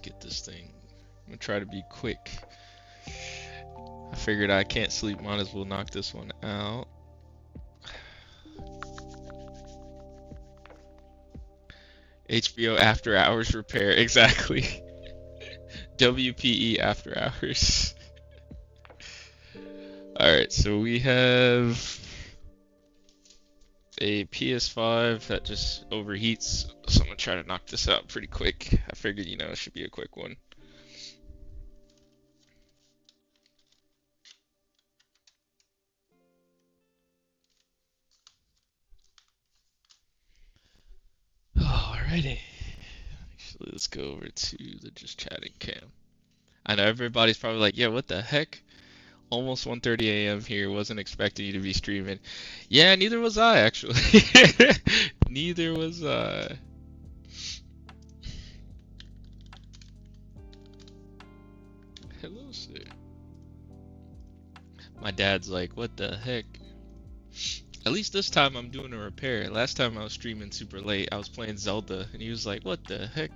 get this thing. I'm gonna try to be quick. I figured I can't sleep, might as well knock this one out. HBO after hours repair, exactly. WPE after hours. Alright, so we have a PS5 that just overheats, so I'm gonna try to knock this out pretty quick. I figured, it should be a quick one. Alrighty. Actually, let's go over to the just chatting cam. I know everybody's probably like, yeah, what the heck? Almost 1:30 a.m. here. Wasn't expecting you to be streaming. Yeah, neither was I, actually. Neither was I. Hello, sir. My dad's like, what the heck? At least this time I'm doing a repair. Last time I was streaming super late, I was playing Zelda, and he was like, what the heck?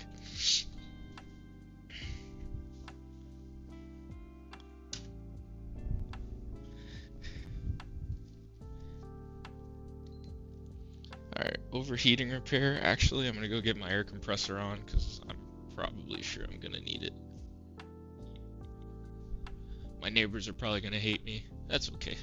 Alright, overheating repair. Actually, I'm gonna go get my air compressor on, because I'm probably sure I'm gonna need it. My neighbors are probably gonna hate me. That's okay.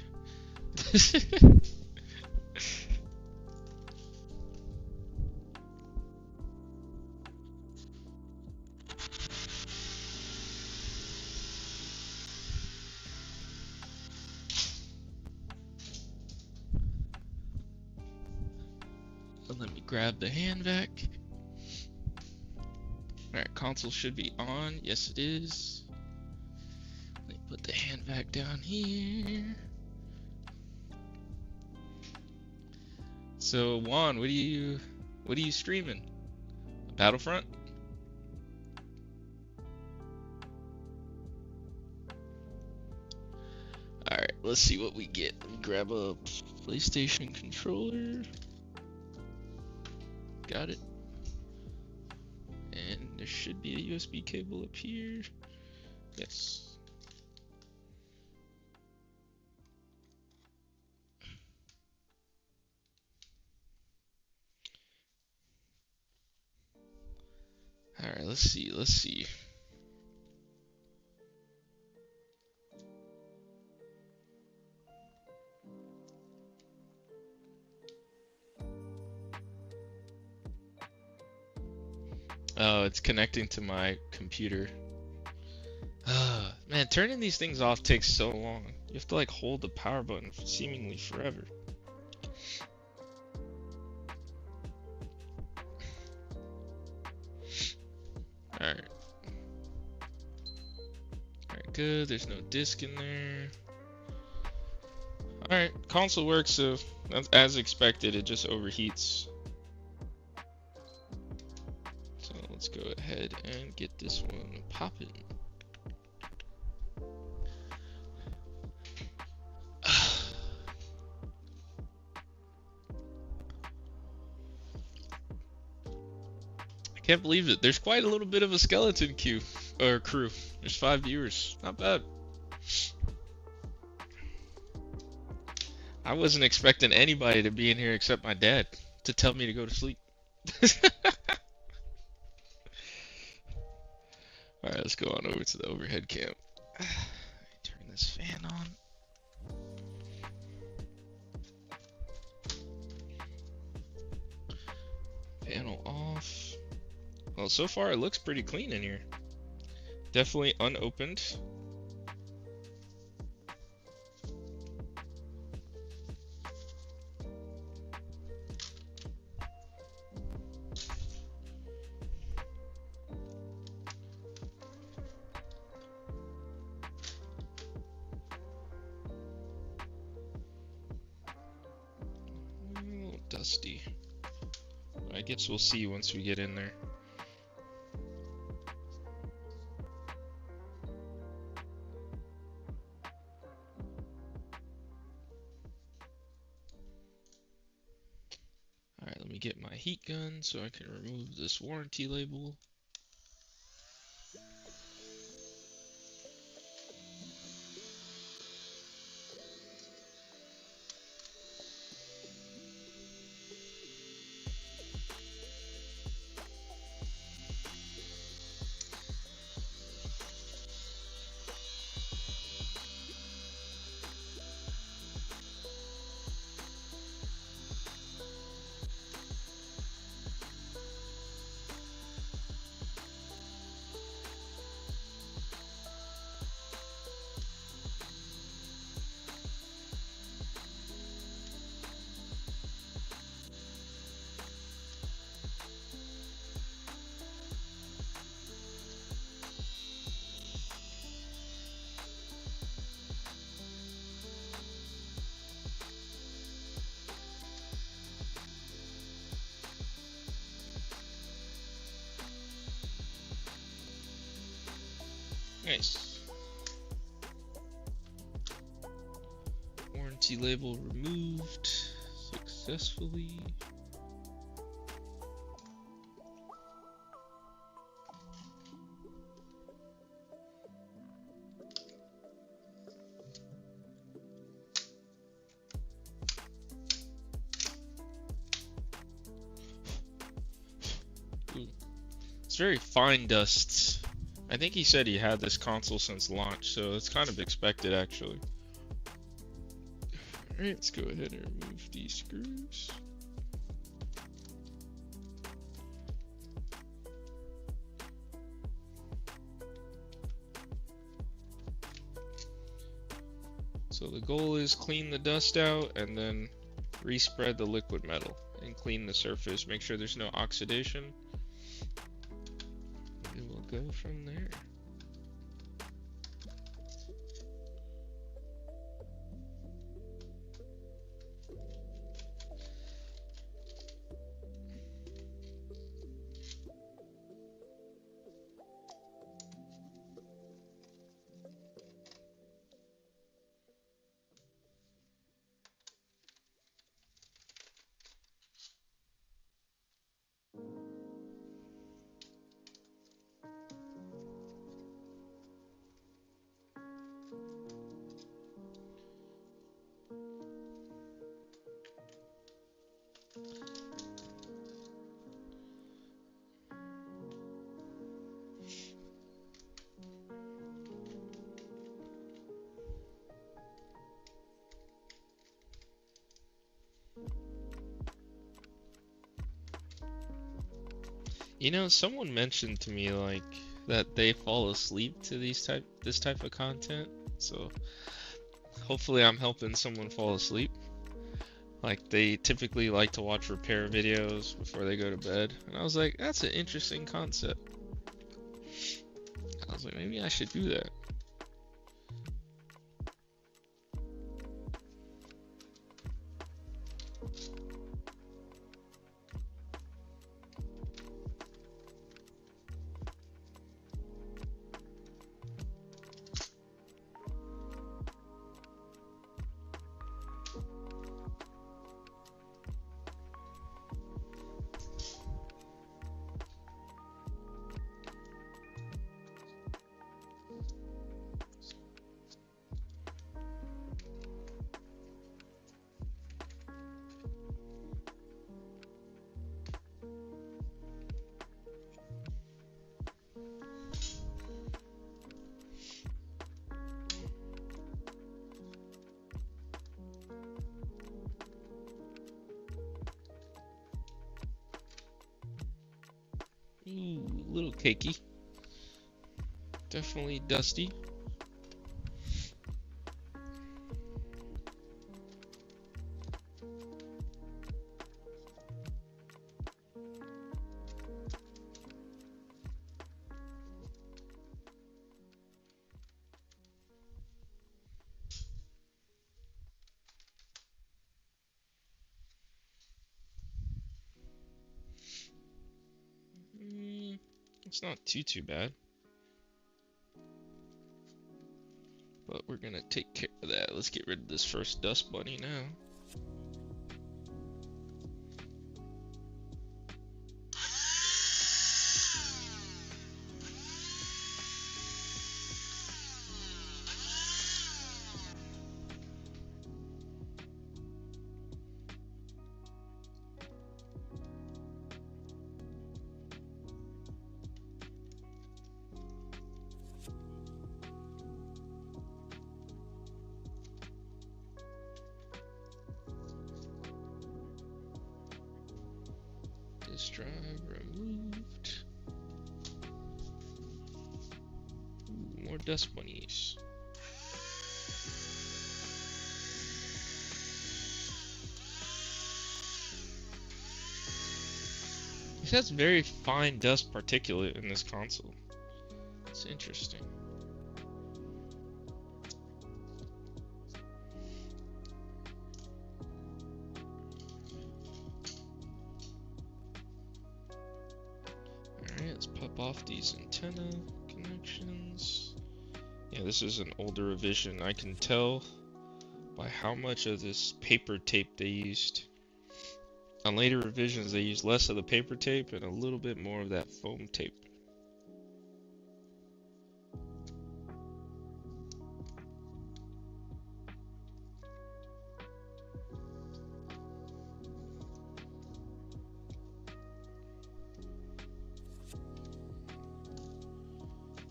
Let me grab the hand vac. Alright, console should be on. Yes, it is. Let me put the hand vac down here. So, Juan, what are you streaming? Battlefront? Alright, let's see what we get. Let me grab a PlayStation controller. Got it. And there should be a USB cable up here. Yes. Alright, let's see. Oh, it's connecting to my computer. Man, turning these things off takes so long. You have to like hold the power button for seemingly forever. Alright. Alright, good. There's no disc in there. Alright, console works, so as expected, it just overheats. So let's go ahead and get this one popping. Can't believe it. There's quite a little bit of a skeleton crew. There's 5 viewers. Not bad. I wasn't expecting anybody to be in here except my dad to tell me to go to sleep. Alright, let's go on over to the overhead cam. Turn this fan on. Panel off. Well, so far it looks pretty clean in here. Definitely unopened. A little dusty. I guess we'll see once we get in there. Alright, let me get my heat gun so I can remove this warranty label. Nice. Warranty label removed successfully. It's very fine dust. I think he said he had this console since launch, so it's kind of expected actually. Alright, let's go ahead and remove these screws. So the goal is clean the dust out and then respread the liquid metal and clean the surface. Make sure there's no oxidation. And we'll go from there. You know, someone mentioned to me like that they fall asleep to this type of content. So hopefully I'm helping someone fall asleep. Like they typically like to watch repair videos before they go to bed. And I was like, that's an interesting concept. I was like, maybe I should do that. Ooh, a little cakey. Definitely dusty. It's not too bad. But we're gonna take care of that. Let's get rid of this first dust bunny now. Disk drive removed. Ooh, more dust bunnies. It has very fine dust particulate in this console. It's interesting. Alright, let's pop off these antenna connections. Yeah, this is an older revision. I can tell by how much of this paper tape they used. On later revisions, they used less of the paper tape and a little bit more of that foam tape.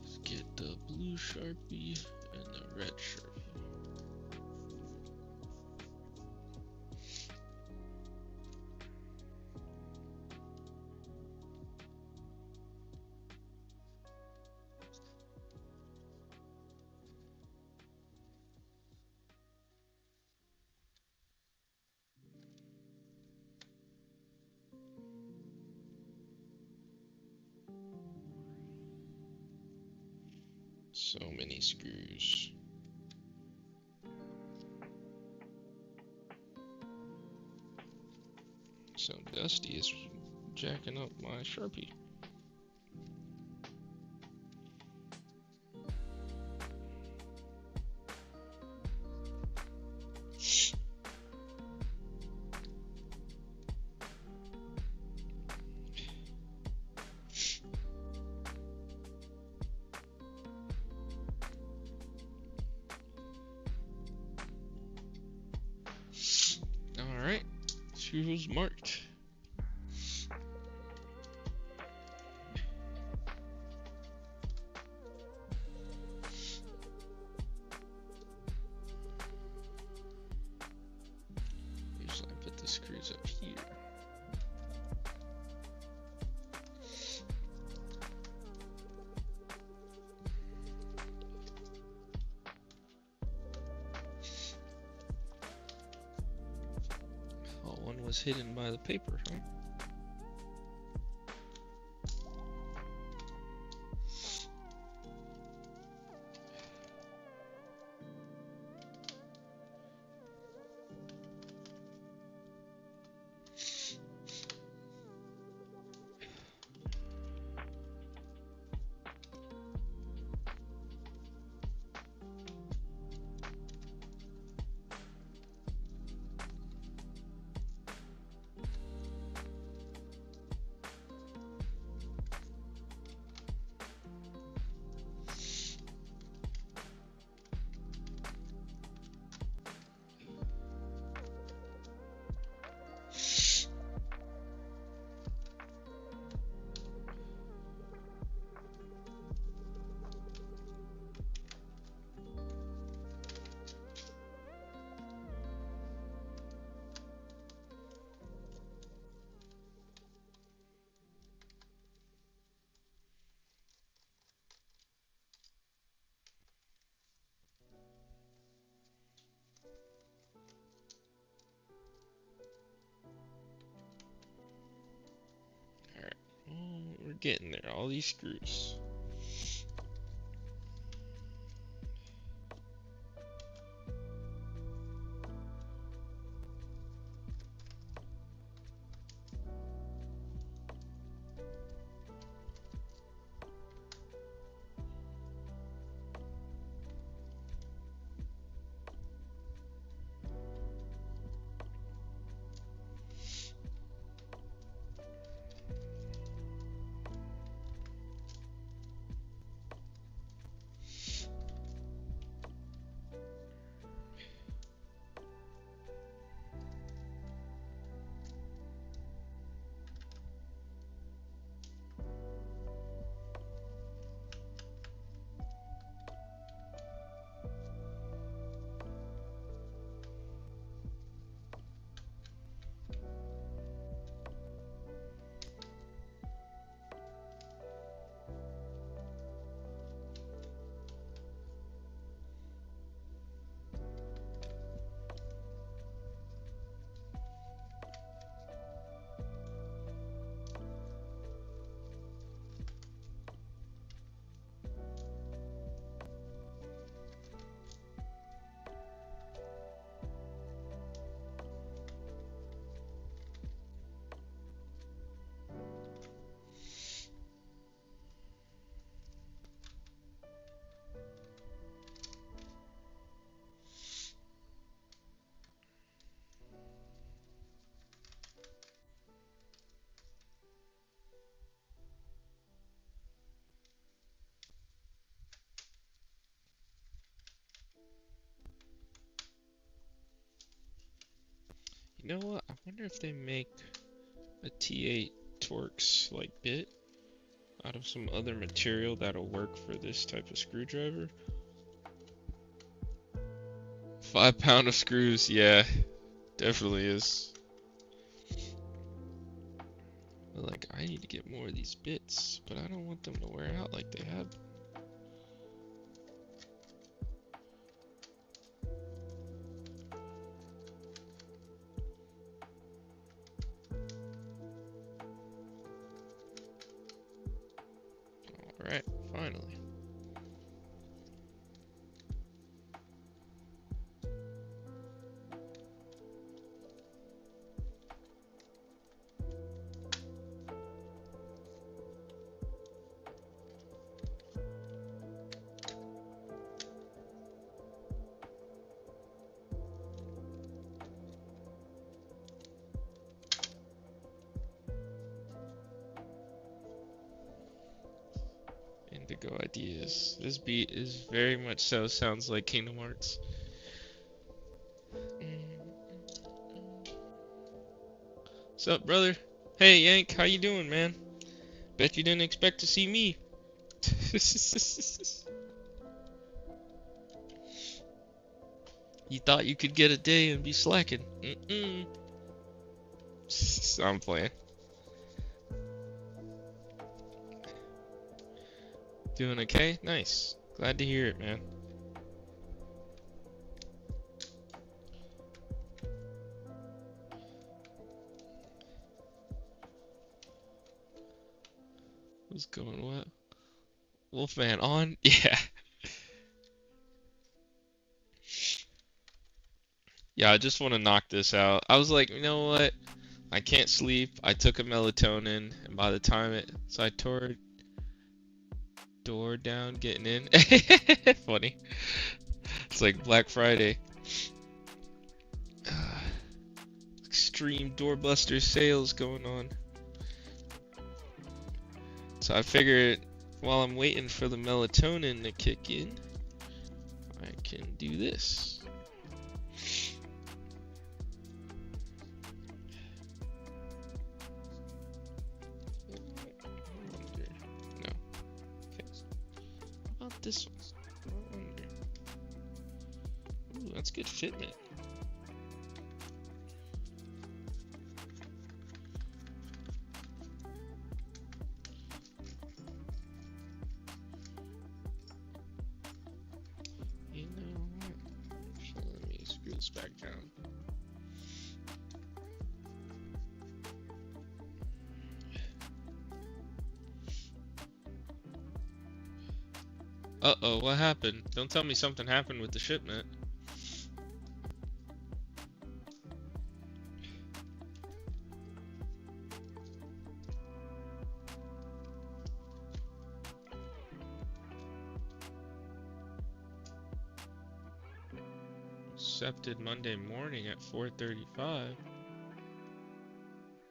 Let's get the blue Sharpie and the red Sharpie. So many screws. So Dusty is jacking up my Sharpie. Alright, screws marked. Usually I put the screws up here. Oh, one was hidden by the paper, huh? Alright, we're getting there. All these screws. you know what? I wonder if they make a T8 Torx like bit out of some other material that'll work for this type of screwdriver. 5 pound of screws, yeah, definitely is. But like, I need to get more of these bits, but I don't want them to wear out like they have. Alright, finally. Indigo ideas. This beat is very much so sounds like Kingdom Hearts. What's up, brother? Hey, Yank, how you doing, man? Bet you didn't expect to see me. You thought you could get a day and be slacking. I'm playing. Doing okay? Nice. Glad to hear it, man. What's going what? Wolfman on? Yeah. Yeah, I just want to knock this out. I was like, you know what? I can't sleep. I took a melatonin, and by the time so I tore door down getting in. Funny. It's like Black Friday. Extreme doorbuster sales going on. So I figured while I'm waiting for the melatonin to kick in, I can do this. No. Okay. How about this one? Ooh, that's good fitment. You know what? So let me screw this back down. Uh-oh, what happened? Don't tell me something happened with the shipment. Accepted Monday morning at 4:35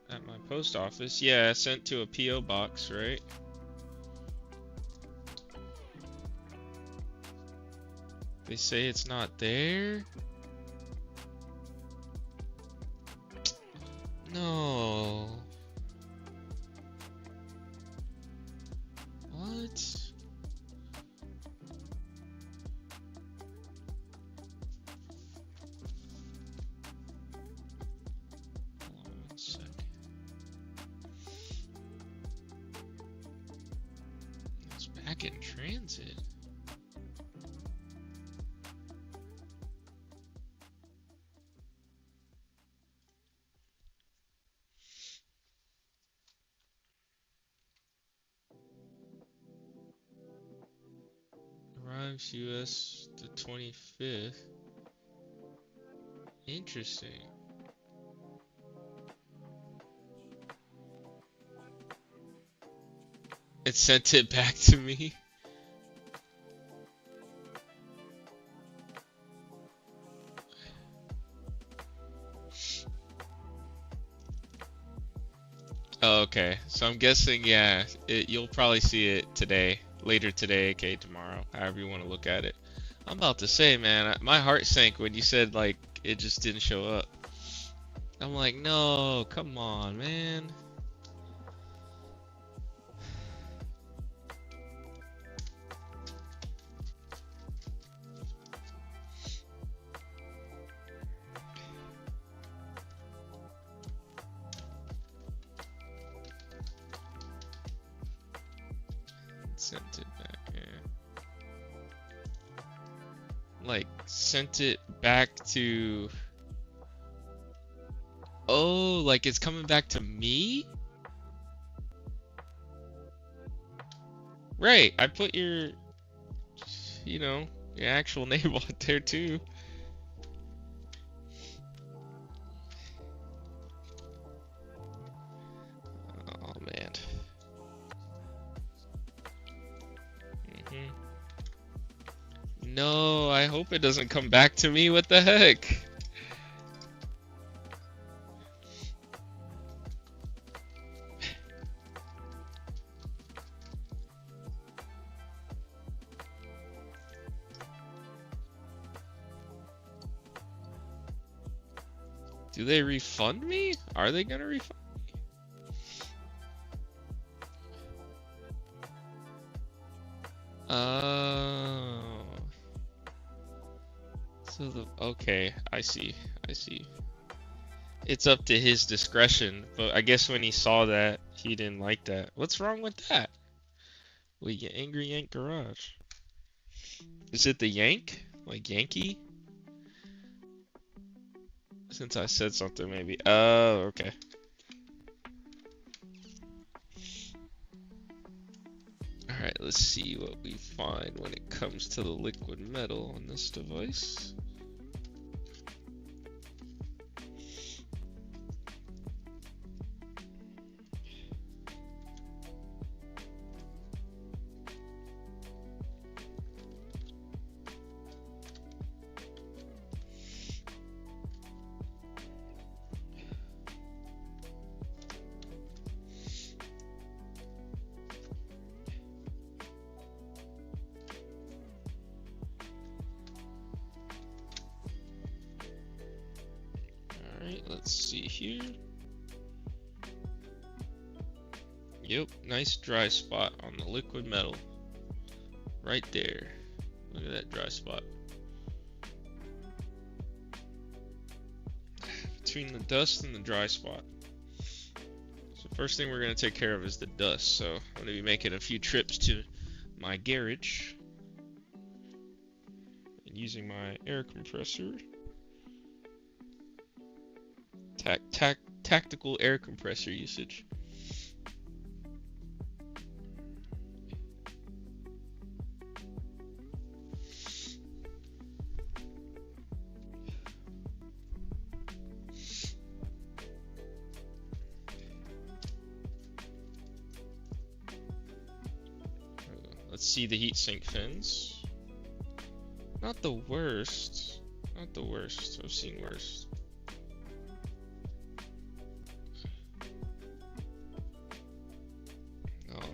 at my post office. Yeah, sent to a P.O. box, right? They say it's not there? No. What? Hold on one sec. It's back in transit. Arrives US the 25th. Interesting. It sent it back to me. Oh, okay. So I'm guessing, yeah, you'll probably see it today, later today, okay, tomorrow, however you want to look at it. I'm about to say, man, my heart sank when you said, like, it just didn't show up. I'm like, no, come on, man. Sent it back, yeah. Like, sent it back to... Oh, like it's coming back to me? Right, I put your, your actual name on there too. Oh man. No, I hope it doesn't come back to me. What the heck? Do they refund me? Are they gonna refund me? Oh. Okay, I see. It's up to his discretion, but I guess when he saw that, he didn't like that. What's wrong with that? Wait, you angry Yank Garage. Is it the Yank? Like Yankee? Since I said something, maybe. Oh, okay. Alright, let's see what we find when it comes to the liquid metal on this device. Let's see here. Yep, nice dry spot on the liquid metal. Right there. Look at that dry spot. Between the dust and the dry spot. So first thing we're going to take care of is the dust. So I'm going to be making a few trips to my garage. And using my air compressor. Tactical air compressor usage. Let's see the heatsink fins. Not the worst. Not the worst. I've seen worse.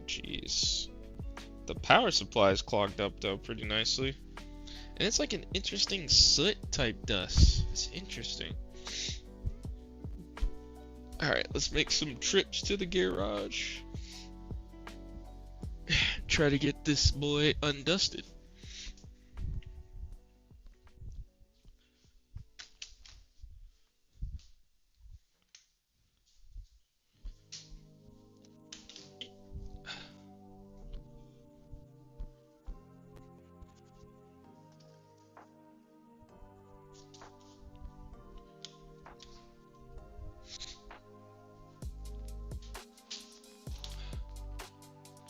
Jeez. The power supply is clogged up though pretty nicely. And it's like an interesting soot type dust. It's interesting. Alright, let's make some trips to the garage. Try to get this boy undusted.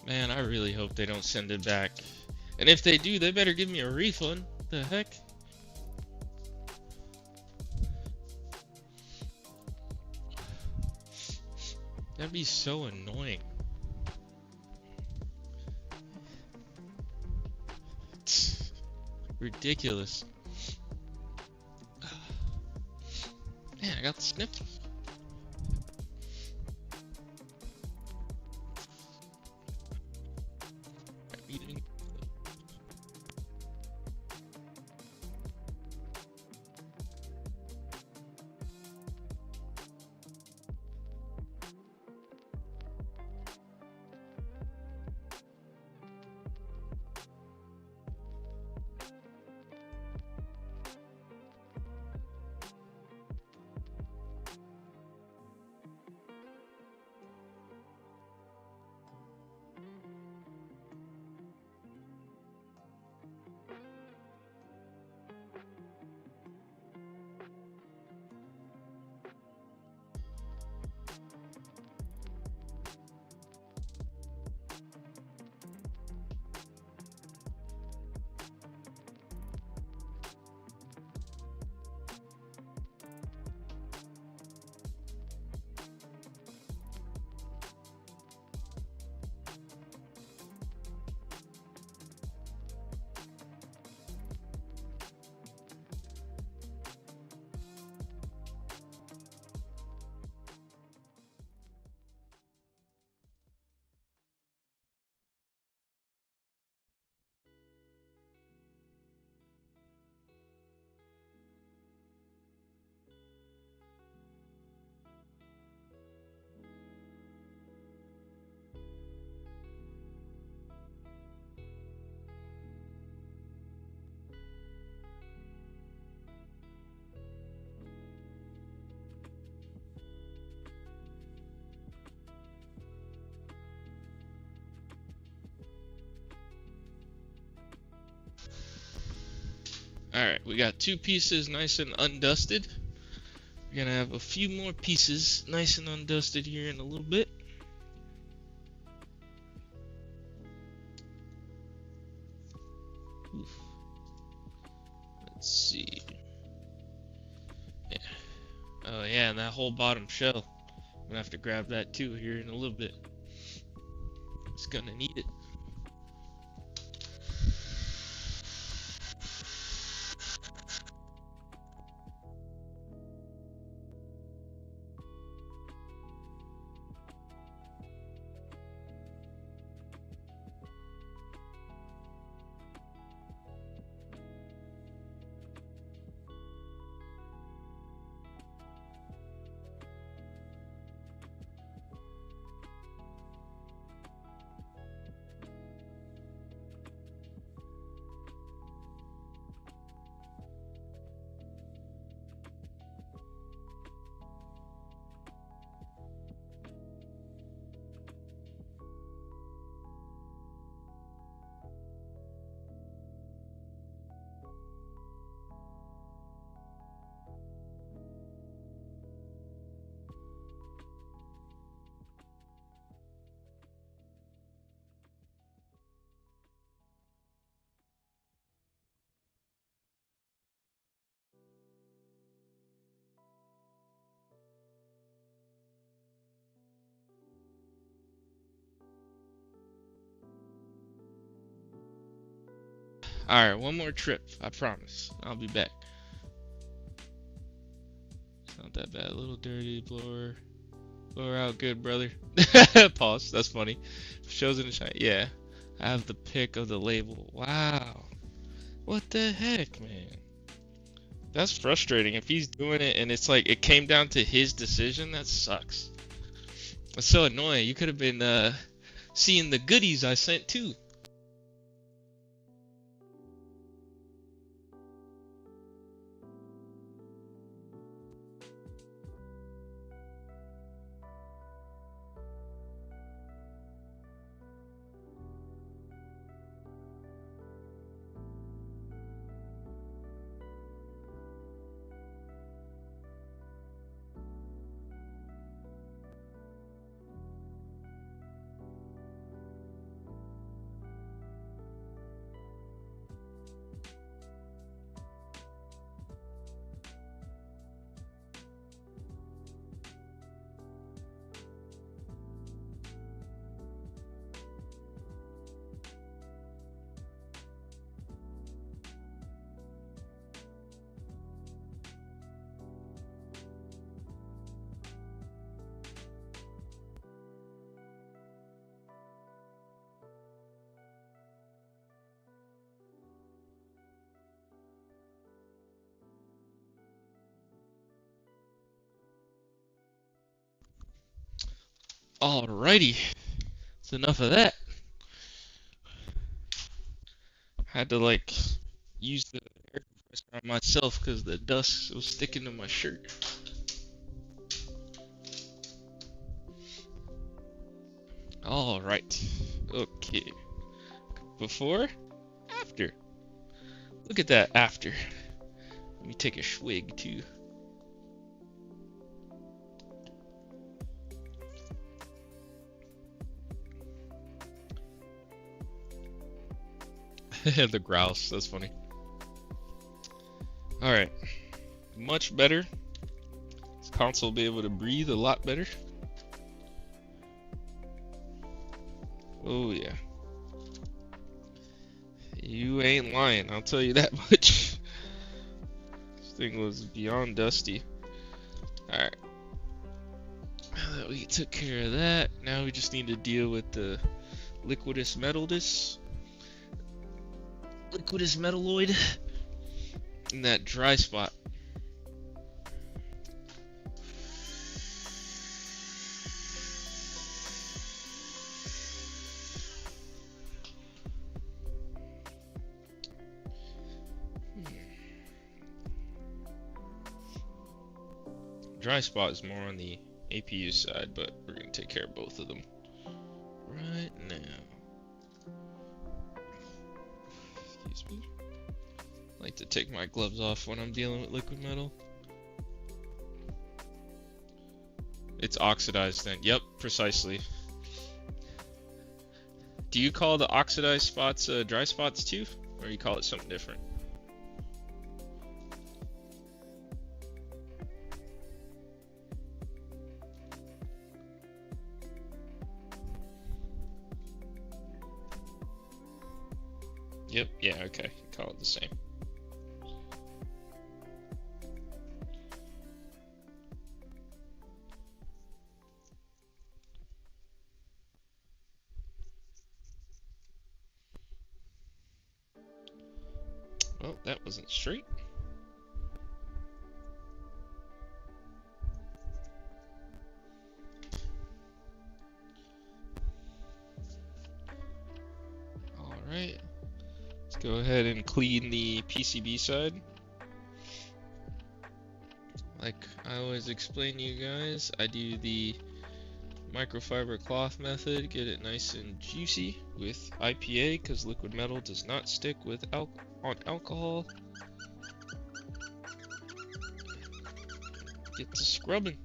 Man, I really hope they don't send it back. And if they do, they better give me a refund. The heck? That'd be so annoying. Ridiculous. Man, I got the sniffles. Alright, we got 2 pieces nice and undusted. We're gonna have a few more pieces nice and undusted here in a little bit. Oof. Let's see. Yeah. Oh yeah, and that whole bottom shell. I'm gonna have to grab that too here in a little bit. It's gonna need it. Alright, one more trip, I promise. I'll be back. It's not that bad. A little dirty, blower. Blower out good, brother. Pause, that's funny. Shows in the shine. Yeah. I have the pick of the label. Wow. What the heck, man? That's frustrating. If he's doing it and it's like it came down to his decision, that sucks. That's so annoying. You could have been seeing the goodies I sent too. Alrighty. That's enough of that. Had to like use the air compressor on myself because the dust was sticking to my shirt. Alright. Okay. Before? After. Look at that after. Let me take a swig too. The grouse, that's funny. Alright. Much better. This console will be able to breathe a lot better. Oh yeah. You ain't lying, I'll tell you that much. This thing was beyond dusty. Alright. Now that we took care of that, now we just need to deal with the liquidus metalloid and that dry spot. Dry spot is more on the APU side, but we're going to take care of both of them right now. Excuse me. I like to take my gloves off when I'm dealing with liquid metal. It's oxidized then. Yep, precisely. Do you call the oxidized spots dry spots too? Or you call it something different? Yep, yeah, okay. You call it the same. Well, that wasn't straight. Alright. Let's go ahead and clean the PCB side. Like I always explain to you guys, I do the microfiber cloth method, get it nice and juicy with IPA because liquid metal does not stick with on alcohol. Get to scrubbing.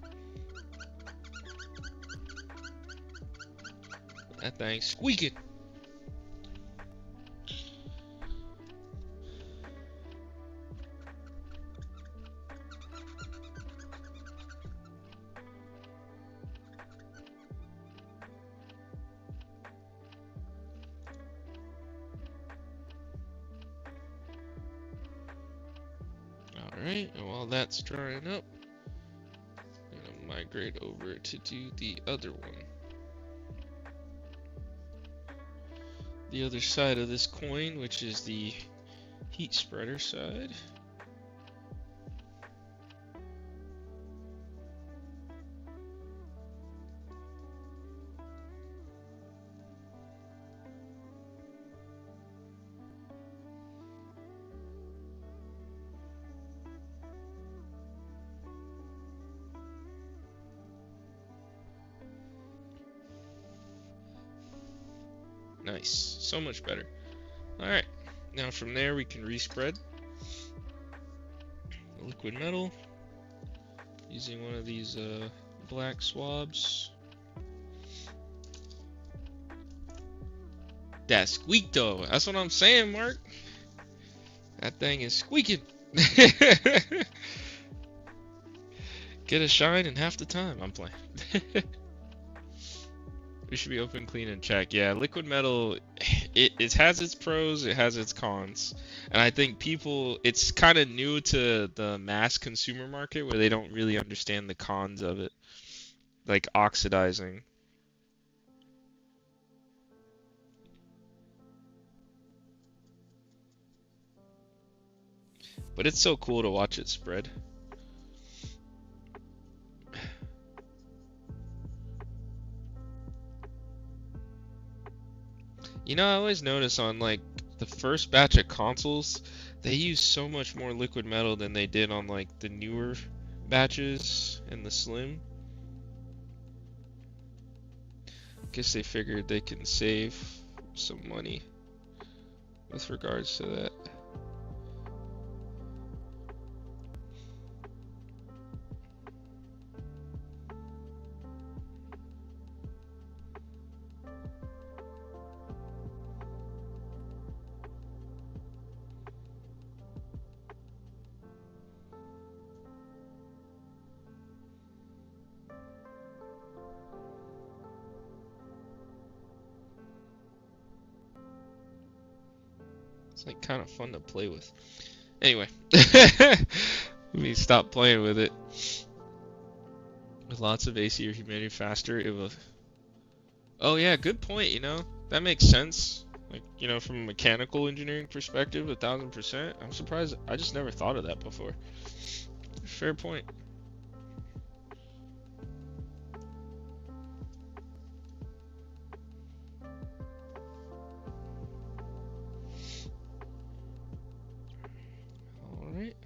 That thing's squeaking. Alright, and while that's drying up, I'm gonna migrate over to do the other one. The other side of this coin, which is the heat spreader side. Nice, so much better. Alright, now from there we can respread the liquid metal using one of these black swabs. That squeak though, that's what I'm saying, Mark. That thing is squeaking. Get a shine in half the time. I'm playing. We should be open, clean, and check. Yeah, liquid metal, it has its pros, it has its cons. And I think people, it's kind of new to the mass consumer market where they don't really understand the cons of it. Like oxidizing. But it's so cool to watch it spread. You know, I always notice on like the first batch of consoles, they use so much more liquid metal than they did on like the newer batches and the Slim. Guess they figured they can save some money with regards to that. It's like kind of fun to play with. Anyway, let me stop playing with it. With lots of AC or humidity faster, it will. Oh yeah, good point. You know, that makes sense. Like, you know, from a mechanical engineering perspective, 1000%. I'm surprised. I just never thought of that before. Fair point. All right.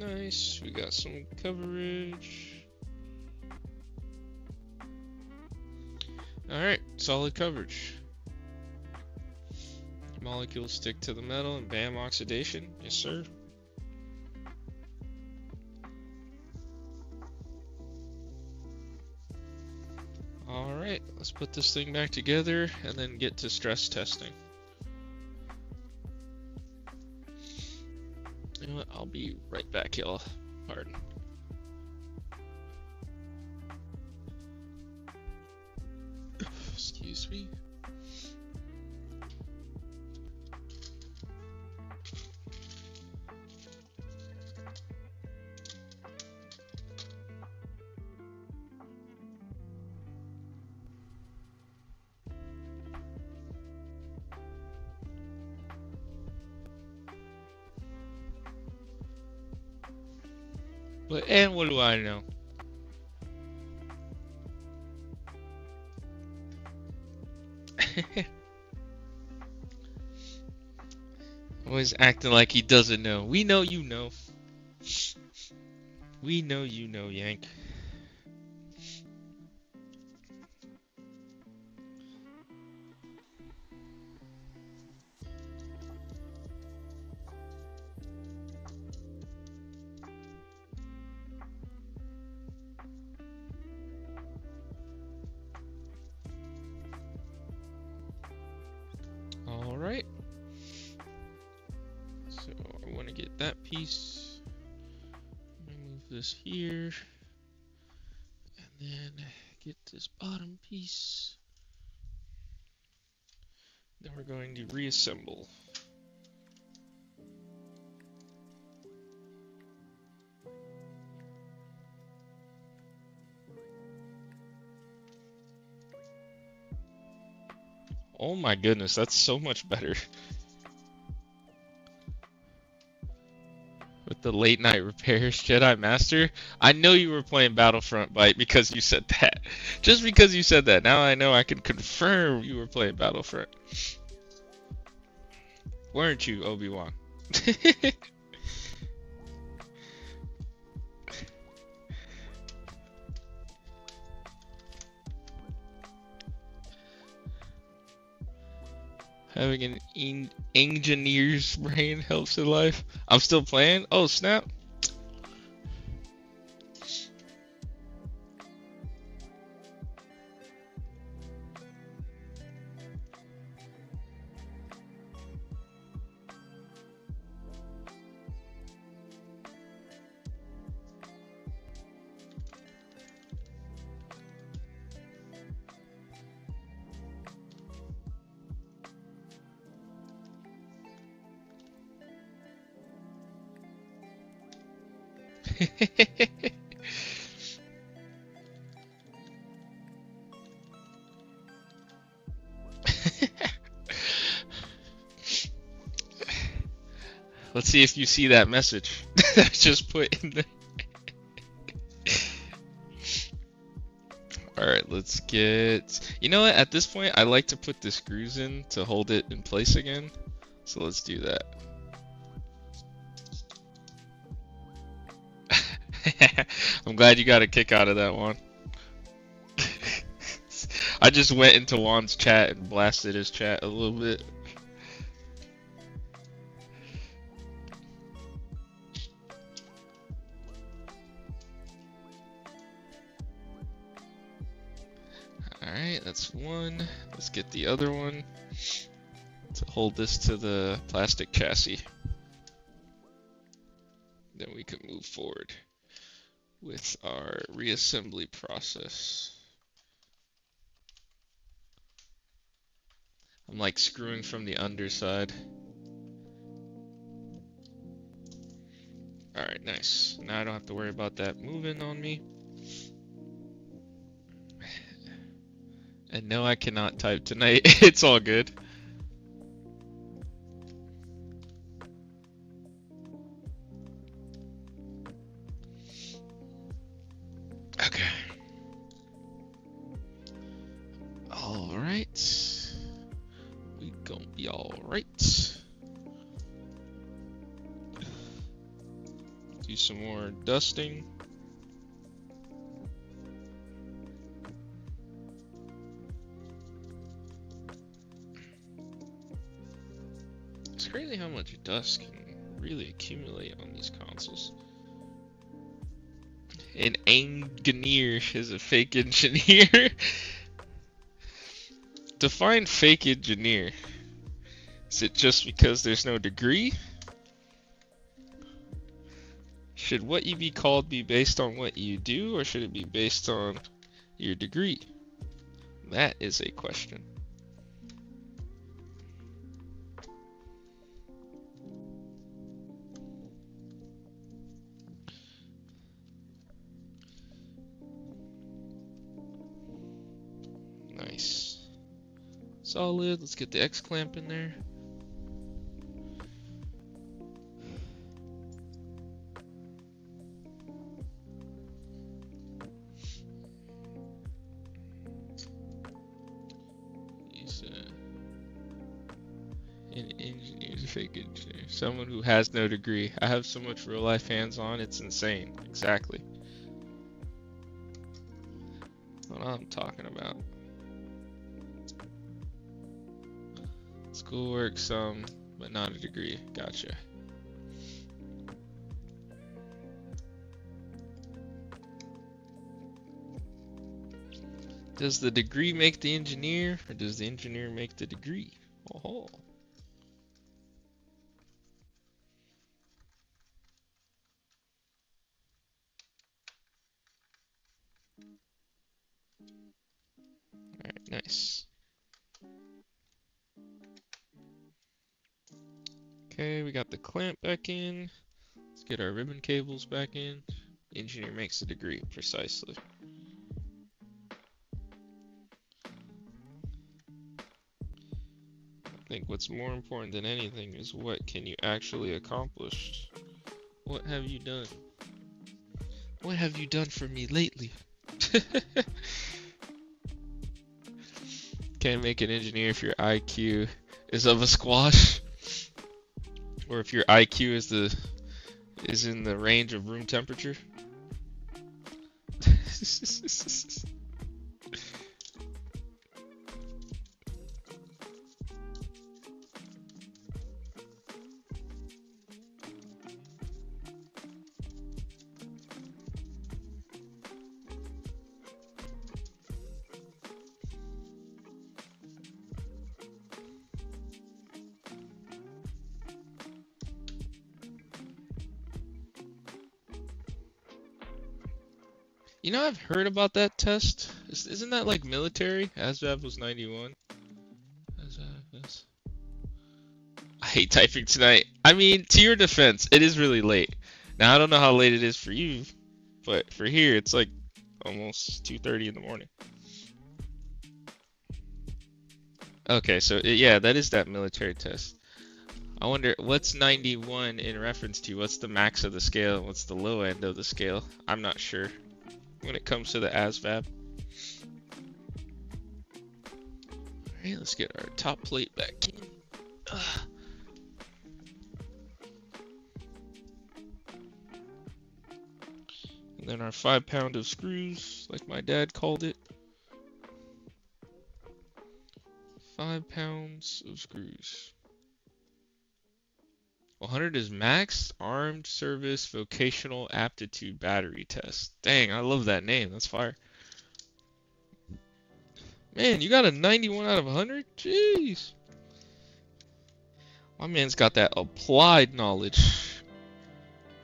Nice. We got some coverage. Alright, solid coverage. Molecules stick to the metal and bam, oxidation. Yes, sir. Alright, let's put this thing back together and then get to stress testing. You know what? I'll be right back, y'all. Pardon. Excuse me. And what do I know? Always acting like he doesn't know. We know you know. We know you know, Yank. Alright. So I want to get that piece. Move this here. And then get this bottom piece. Then we're going to reassemble. Oh my goodness, that's so much better. With the late night repairs, Jedi Master. I know you were playing Battlefront Bite because you said that. Just because you said that, now I know I can confirm you were playing Battlefront. Weren't you, Obi-Wan? Having an engineer's brain helps in life. I'm still playing? Oh, snap. Let's see if you see that message that I just put in there. Alright, let's get... You know what? At this point, I like to put the screws in to hold it in place again. So let's do that. I'm glad you got a kick out of that one. I just went into Juan's chat and blasted his chat a little bit. Alright, that's one. Let's get the other one to hold this to the plastic chassis. Then we can move forward with our reassembly process. I'm like screwing from the underside. Alright, nice. Now I don't have to worry about that moving on me. And no, I cannot type tonight. It's all good. Okay. All right. We gonna be all right. Do some more dusting. It's crazy how much dust can really accumulate on these consoles. An engineer is a fake engineer. Define fake engineer. Is it just because there's no degree? Should what you be called be based on what you do, or should it be based on your degree? That is a question. Nice. Solid. Let's get the X clamp in there. He's an engineer, a fake engineer. Someone who has no degree. I have so much real life hands-on, it's insane. Exactly. What I'm talking about. Schoolwork some, but not a degree. Gotcha. Does the degree make the engineer, or does the engineer make the degree? Oh. Alright, nice. Okay, we got the clamp back in. Let's get our ribbon cables back in. Engineer makes the degree, precisely. I think what's more important than anything is what can you actually accomplish? What have you done? What have you done for me lately? Can't make an engineer if your IQ is of a squash, or if your IQ is in the range of room temperature. You know, I've heard about that test. Isn't that like military? ASVAB was 91. ASVAB is... I hate typing tonight. I mean, to your defense, it is really late. Now, I don't know how late it is for you, but for here, it's like almost 2:30 in the morning. Okay, so yeah, that is that military test. I wonder, what's 91 in reference to? What's the max of the scale? What's the low end of the scale? I'm not sure when it comes to the ASVAB. Alright, let's get our top plate back in. Ugh. And then our 5 pound of screws, like my dad called it. 5 pounds of screws. 100 is max armed service vocational aptitude battery test. Dang, I love that name. That's fire. Man, you got a 91 out of 100? Jeez. My man's got that applied knowledge.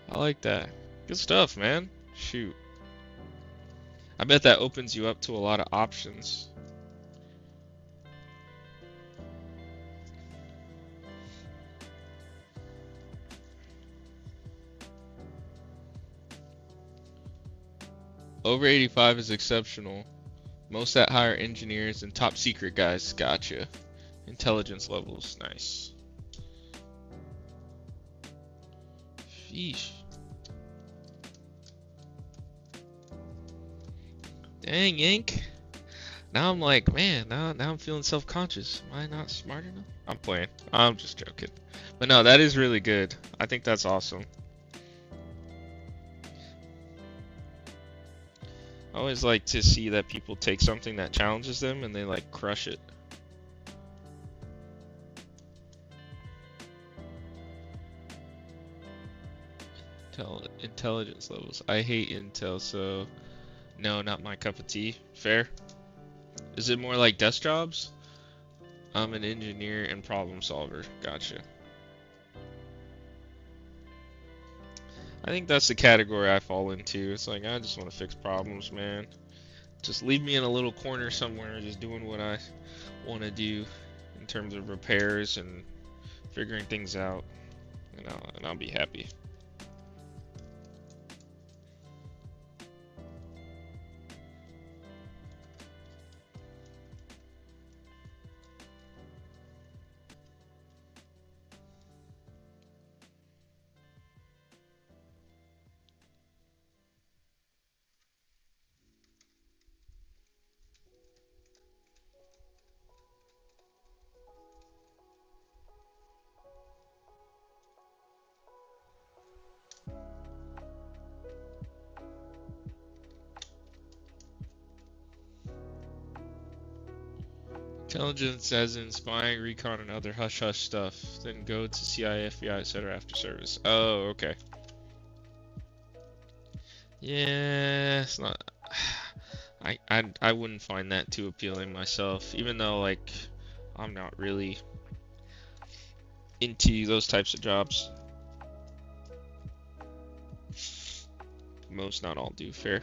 I like that. Good stuff, man. Shoot. I bet that opens you up to a lot of options. Over 85 is exceptional. Most that hire engineers and top secret guys. Gotcha. Intelligence levels. Nice. Sheesh. Dang, Yank. Now I'm like, man, now I'm feeling self-conscious. Am I not smart enough? I'm playing. I'm just joking. But no, that is really good. I think that's awesome. I always like to see that people take something that challenges them and they like crush it. Intelligence levels. I hate Intel, so no, not my cup of tea. Fair. Is it more like desk jobs? I'm an engineer and problem solver. Gotcha. I think that's the category I fall into. It's like, I just want to fix problems, man. Just leave me in a little corner somewhere, just doing what I want to do in terms of repairs and figuring things out, and I'll be happy. Intelligence as in spying, recon, and other hush-hush stuff. Then go to CIA, FBI, etc. after service. Oh, okay. Yeah, it's not... I wouldn't find that too appealing myself, even though, like, I'm not really into those types of jobs. Most, not all, do. Fair.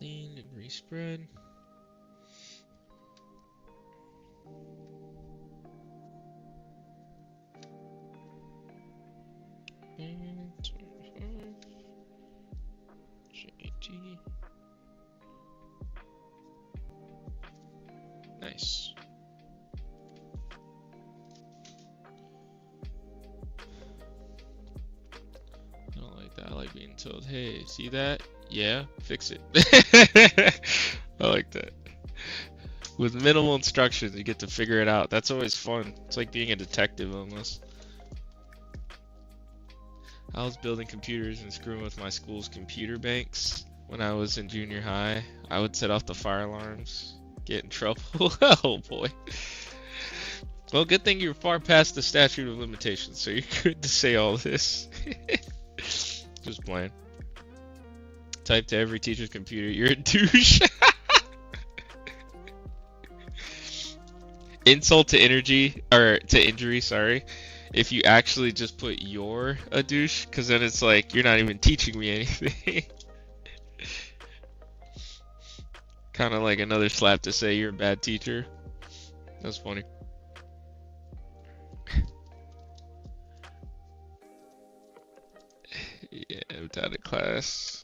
Clean and respread. And 25. JT. Nice. I don't like that. I like being told, hey, see that? Yeah, fix it. I like that. With minimal instructions, you get to figure it out. That's always fun. It's like being a detective almost. I was building computers and screwing with my school's computer banks when I was in junior high. I would set off the fire alarms, get in trouble. Oh boy. Well, good thing you're far past the statute of limitations, so you're good to say all this. Just playing. Type to every teacher's computer, you're a douche. Insult to injury, sorry. If you actually just put you're a douche, because then it's like, you're not even teaching me anything. Kind of like another slap to say you're a bad teacher. That's funny. Yeah, without a class.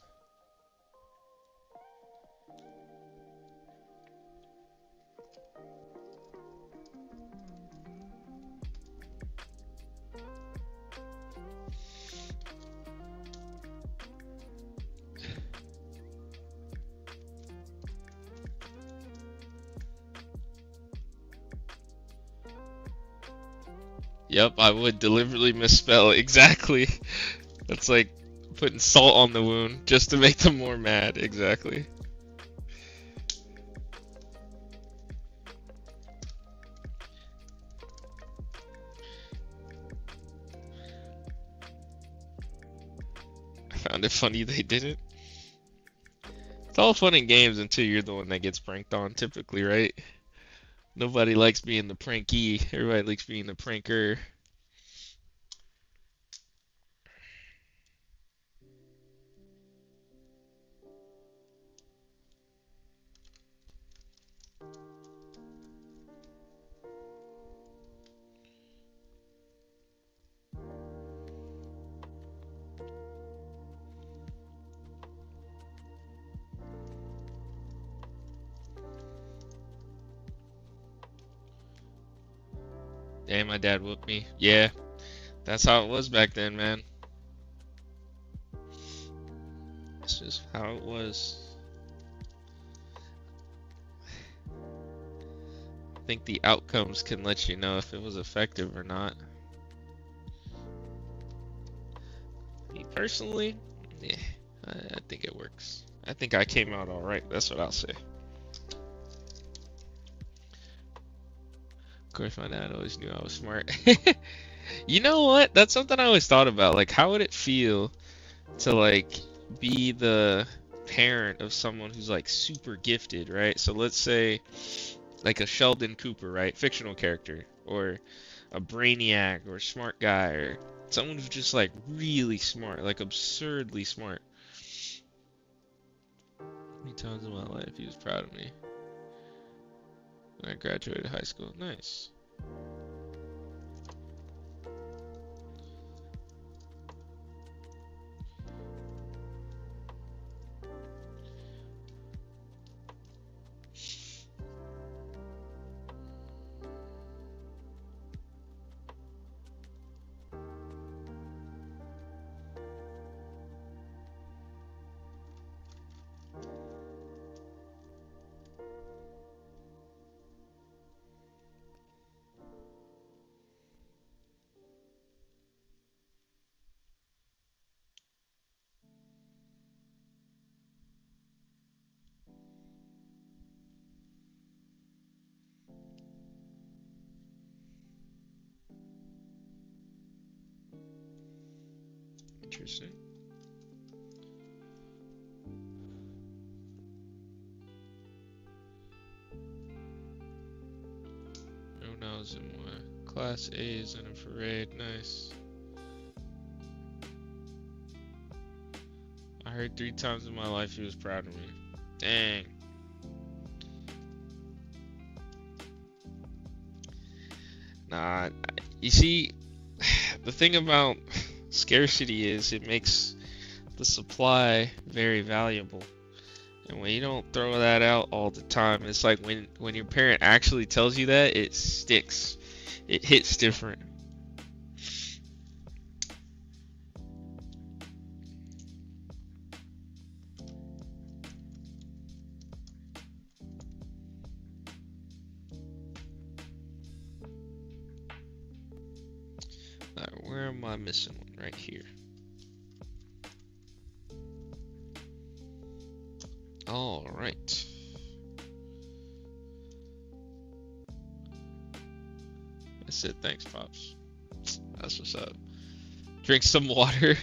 Yep, I would deliberately misspell exactly. That's like putting salt on the wound just to make them more mad. Exactly. I found it funny they did it. It's all fun and games until you're the one that gets pranked on, typically, right? Nobody likes being the prankee. Everybody likes being the pranker. Damn, my dad whooped me. Yeah, that's how it was back then, man. That's just how it was. I think the outcomes can let you know if it was effective or not. Me personally, yeah, I think it works. I think I came out all right. That's what I'll say. Of course, my dad always knew I was smart. You know what? That's something I always thought about. Like, how would it feel to like be the parent of someone who's like super gifted, right? So let's say like a Sheldon Cooper, right? Fictional character, or a brainiac or smart guy, or someone who's just like really smart, like absurdly smart. How many times in my life he was proud of me when I graduated high school? Nice. Interesting. When I was in what? Class A's in a parade. Nice. I heard 3 times in my life he was proud of me. Dang. Nah, you see, the thing about scarcity is it makes the supply very valuable. And when you don't throw that out all the time, it's like when your parent actually tells you that, it sticks. It hits different. Alright, where am I missing one? Right here. All right. That's it. Thanks, Pops. That's what's up. Drink some water.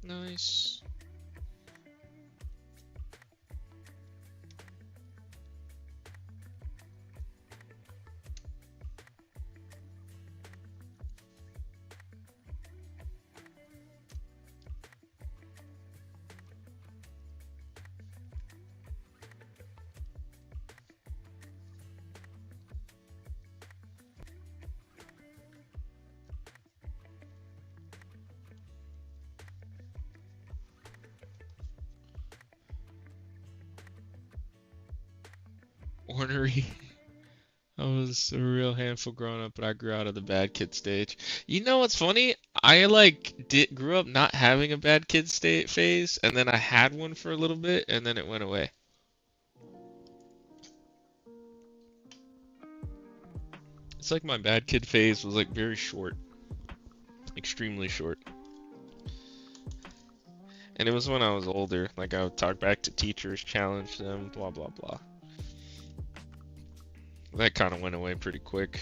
Nice. Ornery. I was a real handful growing up, but I grew out of the bad kid stage. You know what's funny? I like did grew up not having a bad kid state phase, and then I had one for a little bit, and then it went away. It's like my bad kid phase was like very short, extremely short. And it was when I was older. Like I would talk back to teachers, challenge them, blah blah blah. That kind of went away pretty quick.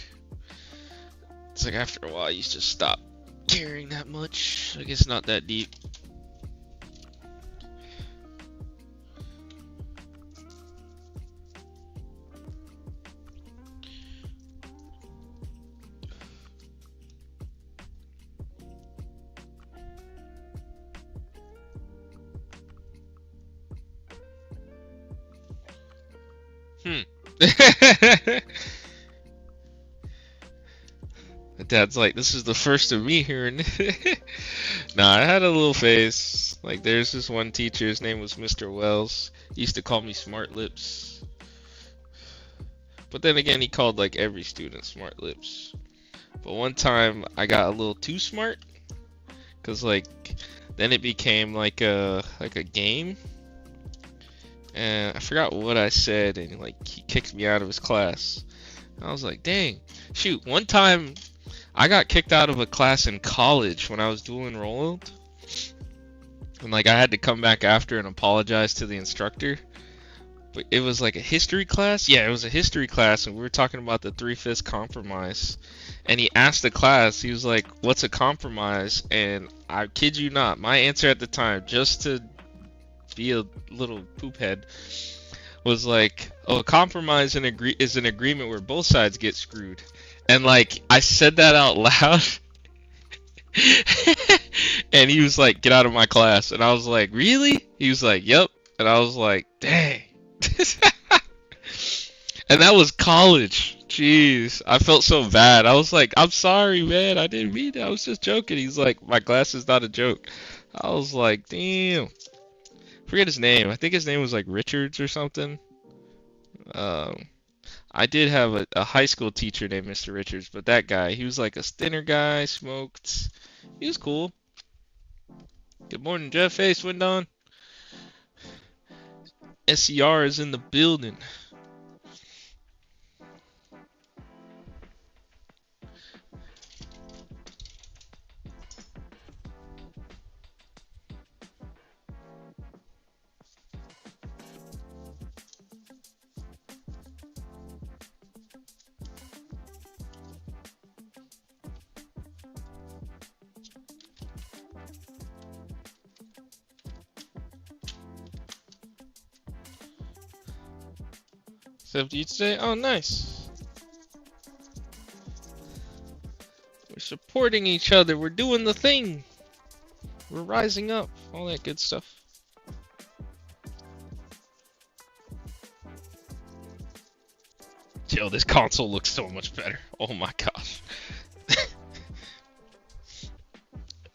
It's like after a while you just stop caring that much. I guess not that deep. Hmm. My dad's like, this is the first of me hearing it. Nah, I had a little face. Like, there's this one teacher, his name was Mr. Wells. He used to call me Smart Lips. But then again, he called like every student Smart Lips. But one time, I got a little too smart. Cause like, then it became like a game. And I forgot what I said, and like he kicked me out of his class. I was like, dang, shoot. One time, I got kicked out of a class in college when I was dual enrolled, and like I had to come back after and apologize to the instructor. But it was like a history class. Yeah, it was a history class, and we were talking about the 3/5 compromise. And he asked the class, he was like, "What's a compromise?" And I kid you not, my answer at the time, just to be a little poop head, was like, "Oh, a compromise is an agreement where both sides get screwed." And like I said that out loud, and he was like, "Get out of my class." And I was like, "Really?" He was like, "Yep." And I was like, "Dang." And that was college. Jeez, I felt so bad. I was like, "I'm sorry, man. I didn't mean it. I was just joking." He's like, "My class is not a joke." I was like, "Damn." Forget his name. I think his name was like Richards or something. Um, I did have a high school teacher named Mr. Richards, but that guy, he was like a thinner guy, smoked. He was cool. Good morning, Jeff. Hey, Swindon. SCR is in the building. Except you today? Oh, nice. We're supporting each other. We're doing the thing. We're rising up. All that good stuff. Yo, this console looks so much better. Oh my gosh.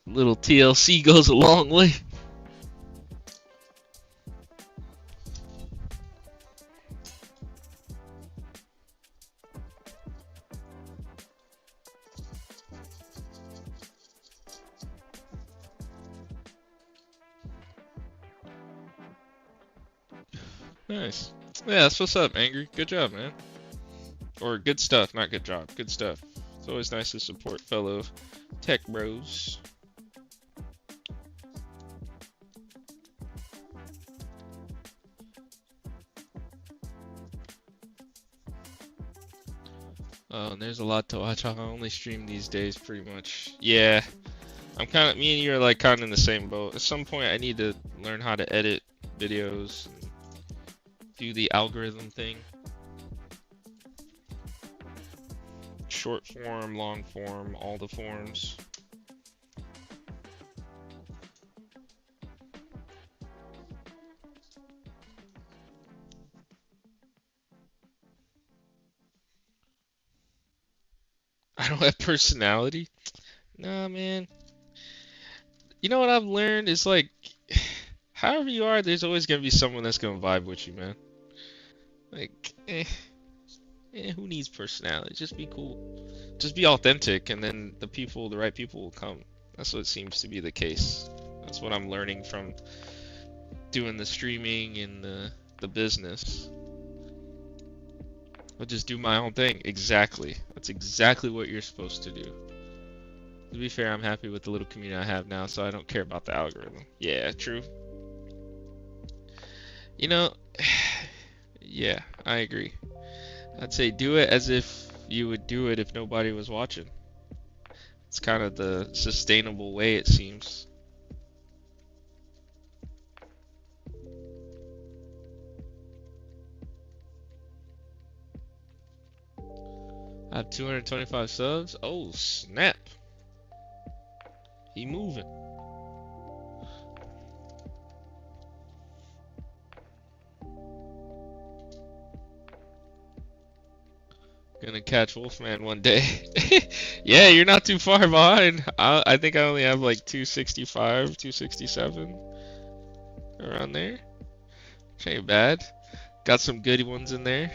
Little TLC goes a long way. Nice. Yeah, that's what's up, Angry. Good job, man. Or good stuff, not good job. Good stuff. It's always nice to support fellow tech bros. Oh, and there's a lot to watch. I only stream these days, pretty much. Yeah, Me and you are like kind of in the same boat. At some point, I need to learn how to edit videos, and do the algorithm thing. Short form, long form, all the forms. I don't have personality. Nah, man. You know what I've learned is like, however you are, there's always gonna be someone that's gonna vibe with you, man. Like, who needs personality? Just be cool. Just be authentic, and then the right people will come. That's what seems to be the case. That's what I'm learning from doing the streaming and the business. I'll just do my own thing. Exactly. That's exactly what you're supposed to do. To be fair, I'm happy with the little community I have now, so I don't care about the algorithm. Yeah, true. You know, yeah, I agree. I'd say do it as if you would do it if nobody was watching. It's kind of the sustainable way, it seems. I have 225 subs. Oh, snap. He moving. Gonna catch Wolfman one day. Yeah, you're not too far behind. I think I only have like 265, 267 around there. Which ain't bad. Got some good ones in there.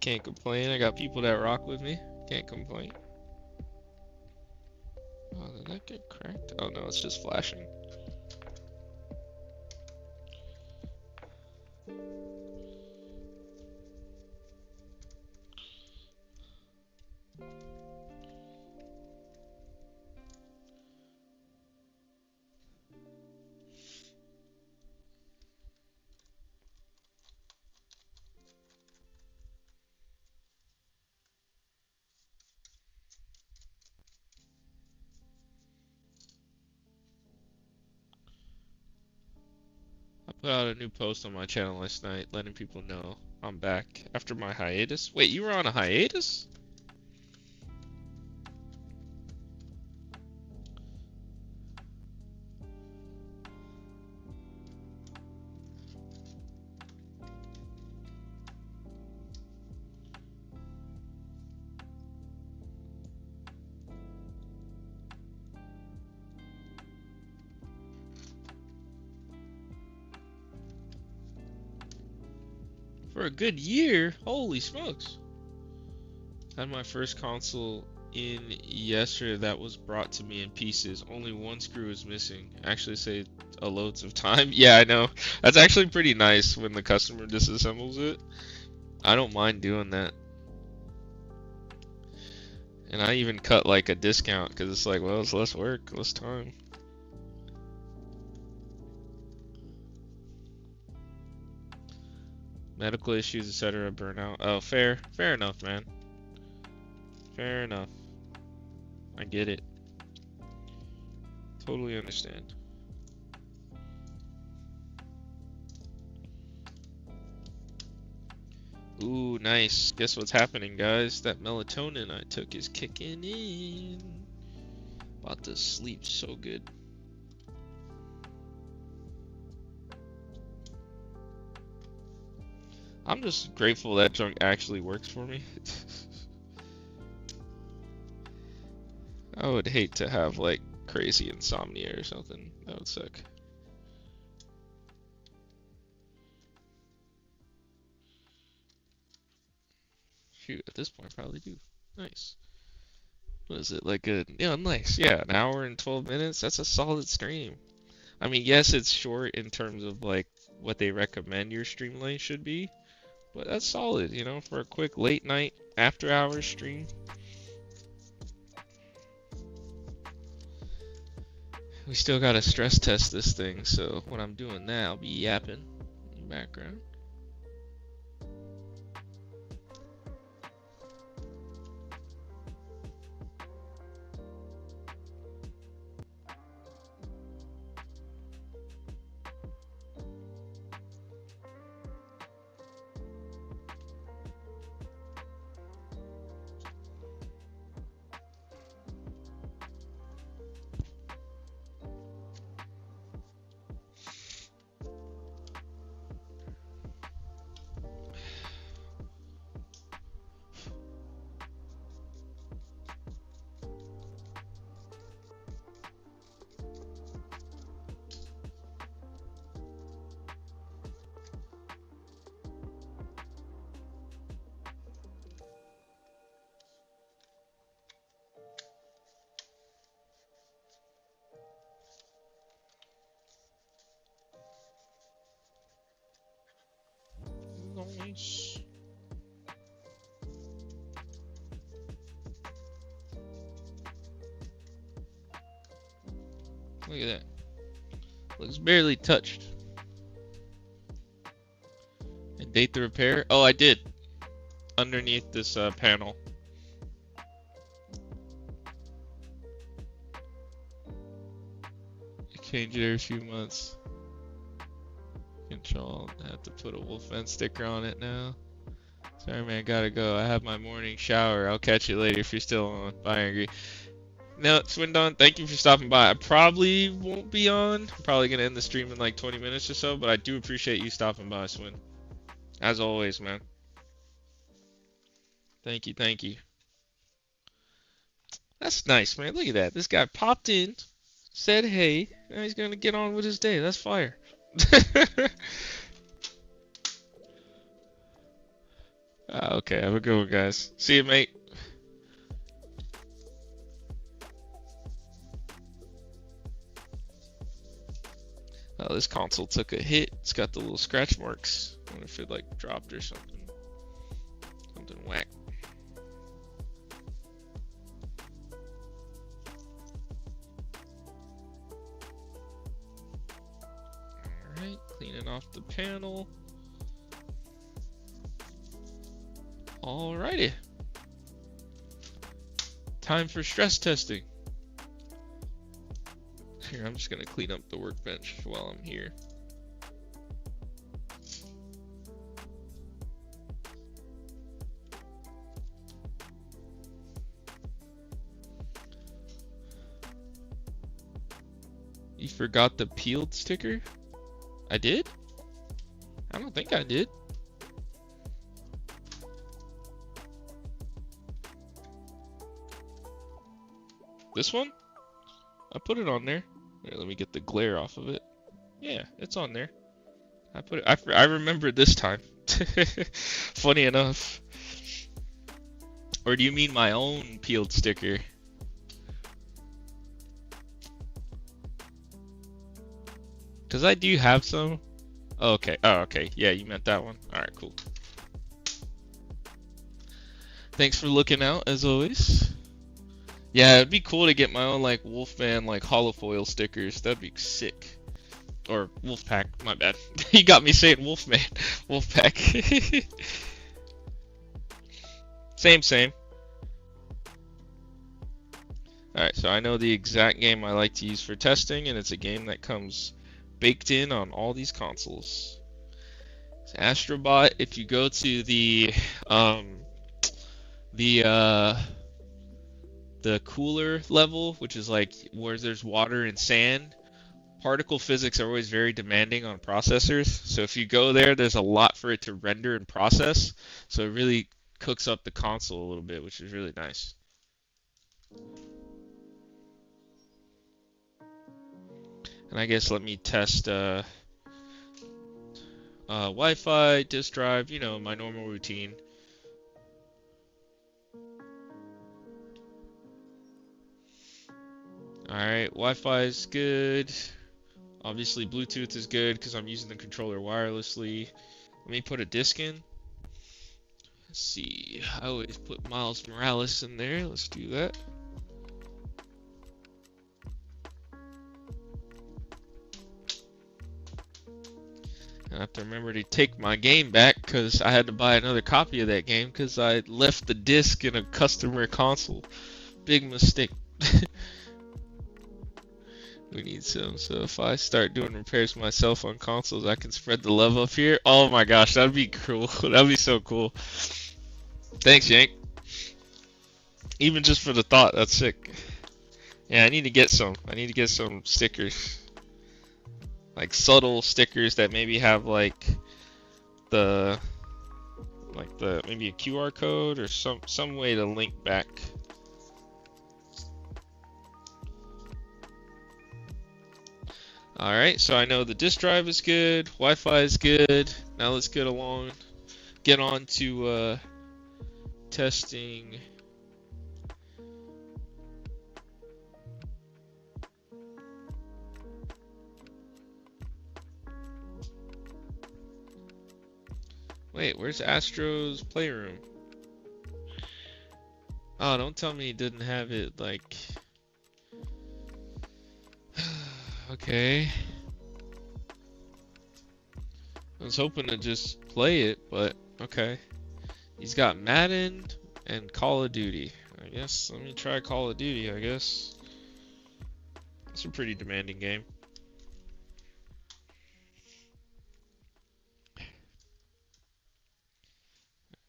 Can't complain. I got people that rock with me. Can't complain. Oh, did that get cracked? Oh no, it's just flashing. I put out a new post on my channel last night, letting people know I'm back after my hiatus. Wait, you were on a hiatus? For a good year? Holy smokes. Had my first console in yesterday that was brought to me in pieces. Only one screw is missing. Actually saved a loads of time. Yeah, I know. That's actually pretty nice when the customer disassembles it. I don't mind doing that. And I even cut like a discount because it's like, well, it's less work, less time. Medical issues, etc., burnout. Oh, fair enough, man. Fair enough. I get it. Totally understand. Ooh, nice. Guess what's happening, guys? That melatonin I took is kicking in. About to sleep so good. I'm just grateful that junk actually works for me. I would hate to have like crazy insomnia or something. That would suck. Shoot, at this point, I probably do. Nice. What is it, like a, yeah, nice. Yeah, an hour and 12 minutes. That's a solid stream. I mean, yes, it's short in terms of like what they recommend your stream length should be, but that's solid, you know, for a quick late night after hours stream. We still gotta stress test this thing, so when I'm doing that, I'll be yapping in the background. Nice. Look at that. Looks barely touched. And date the repair? Oh, I did. Underneath this panel. Change it every few months. Control. I have to put a Wolfman sticker on it now. Sorry, man. Gotta go. I have my morning shower. I'll catch you later if you're still on. Bye, Angry. No, Swindon, thank you for stopping by. I probably won't be on. I'm probably going to end the stream in like 20 minutes or so, but I do appreciate you stopping by, Swin. As always, man. Thank you, thank you. That's nice, man. Look at that. This guy popped in, said hey, now he's going to get on with his day. That's fire. Okay, have a good one, guys. See you, mate. Oh, this console took a hit. It's got the little scratch marks. I wonder if it like dropped or something. Something whack. Alright, cleaning off the panel. Alrighty. Time for stress testing. Here, I'm just gonna clean up the workbench while I'm here. You forgot the peeled sticker? I did? I don't think I did. This one? I put it on there. Here, let me get the glare off of it. Yeah, it's on there. I put it. I remember this time. Funny enough. Or do you mean my own peeled sticker? Because I do have some. Oh, okay. Oh, okay. Yeah, you meant that one. Alright, cool. Thanks for looking out, as always. Yeah, it'd be cool to get my own, like, Wolfman, like, holofoil stickers. That'd be sick. Or Wolfpack, my bad. You got me saying Wolfman. Wolfpack. Same. Alright, so I know the exact game I like to use for testing, and it's a game that comes baked in on all these consoles. It's Astrobot. If you go to the cooler level, which is like where there's water and sand, particle physics are always very demanding on processors. So if you go there, there's a lot for it to render and process. So it really cooks up the console a little bit, which is really nice. And I guess let me test Wi-Fi, disk drive, you know, my normal routine. Alright, Wi-Fi is good. Obviously Bluetooth is good because I'm using the controller wirelessly. Let me put a disc in. Let's see, I always put Miles Morales in there. Let's do that. I have to remember to take my game back because I had to buy another copy of that game because I left the disc in a customer console. Big mistake. We need some, so if I start doing repairs myself on consoles, I can spread the love up here. Oh my gosh, that'd be cool. That'd be so cool. Thanks, Yank. Even just for the thought, that's sick. Yeah, I need to get some. I need to get some stickers. Like subtle stickers that maybe have like the maybe a QR code or some way to link back. Alright, so I know the disk drive is good, Wi-Fi is good. Now let's get on to testing. Wait, where's Astro's playroom? Oh, don't tell me he didn't have it, like... Okay. I was hoping to just play it, but okay. He's got Madden and Call of Duty. I guess, let me try Call of Duty, I guess. It's a pretty demanding game.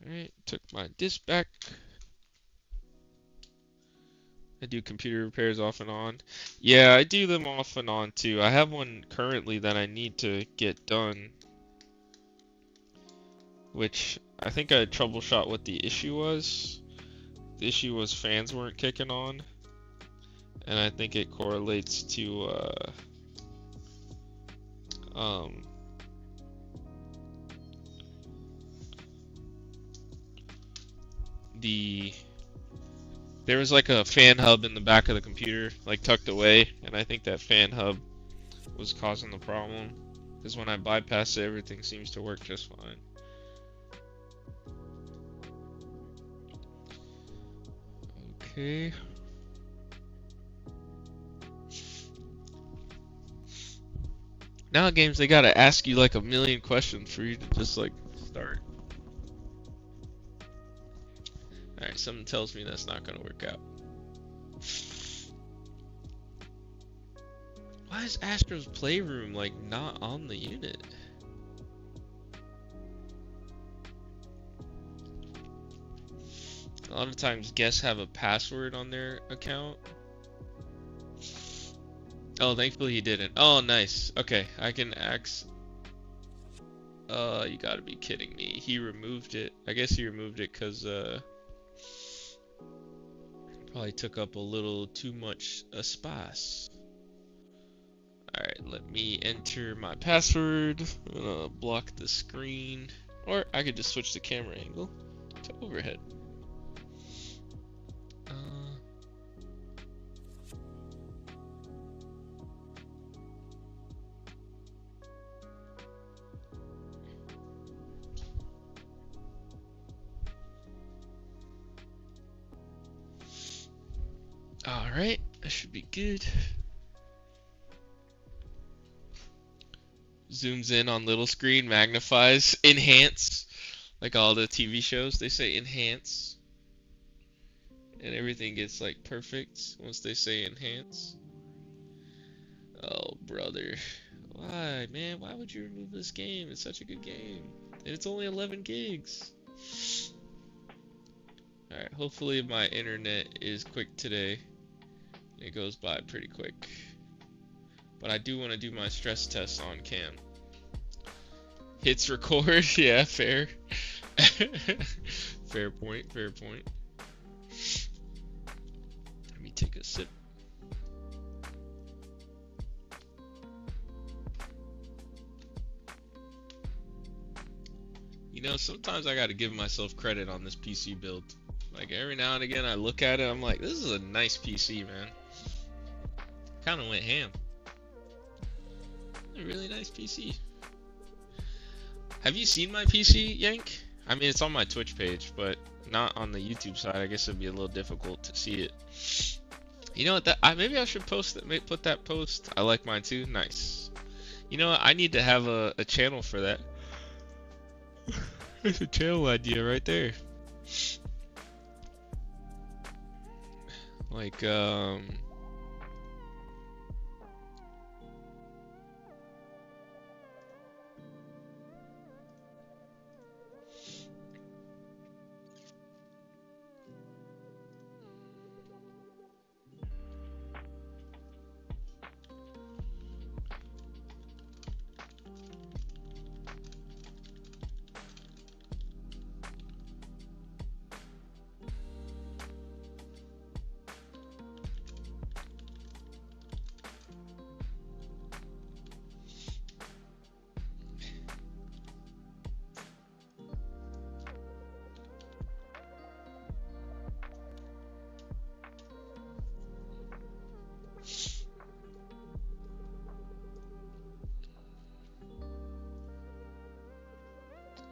Alright, took my disc back. I do computer repairs off and on. Yeah, I do them off and on too. I have one currently that I need to get done, which I think I troubleshot what the issue was. The issue was fans weren't kicking on, and I think it correlates to there was like a fan hub in the back of the computer, like tucked away, and I think that fan hub was causing the problem. Because when I bypass it, everything seems to work just fine. Okay. Now games, they gotta ask you like a million questions for you to just like start. Alright, something tells me that's not gonna work out. Why is Astro's playroom like not on the unit? A lot of times guests have a password on their account. Oh, thankfully he didn't. Oh, nice. Okay, I can ask. You gotta be kidding me. He removed it. I guess he removed it because probably took up a little too much space. Alright, let me enter my password. I'm gonna block the screen. Or I could just switch the camera angle to overhead. Alright, that should be good. Zooms in on little screen, magnifies, enhance. Like all the TV shows, they say enhance. And everything gets like perfect once they say enhance. Oh, brother. Why, man? Why would you remove this game? It's such a good game. And it's only 11 gigs. Alright, hopefully my internet is quick today. It goes by pretty quick. But I do want to do my stress test on cam. Hits record, yeah, fair. Fair point, fair point. Let me take a sip. You know, sometimes I gotta give myself credit on this PC build. Like every now and again I look at it, I'm like, this is a nice PC, man. Kinda went ham. A really nice PC. Have you seen my PC, Yank? I mean, it's on my Twitch page, but not on the YouTube side. I guess it'd be a little difficult to see it. You know what? Maybe I should post that. Maybe put that post. I like mine too. Nice. You know what? I need to have a channel for that. There's a channel idea right there. Like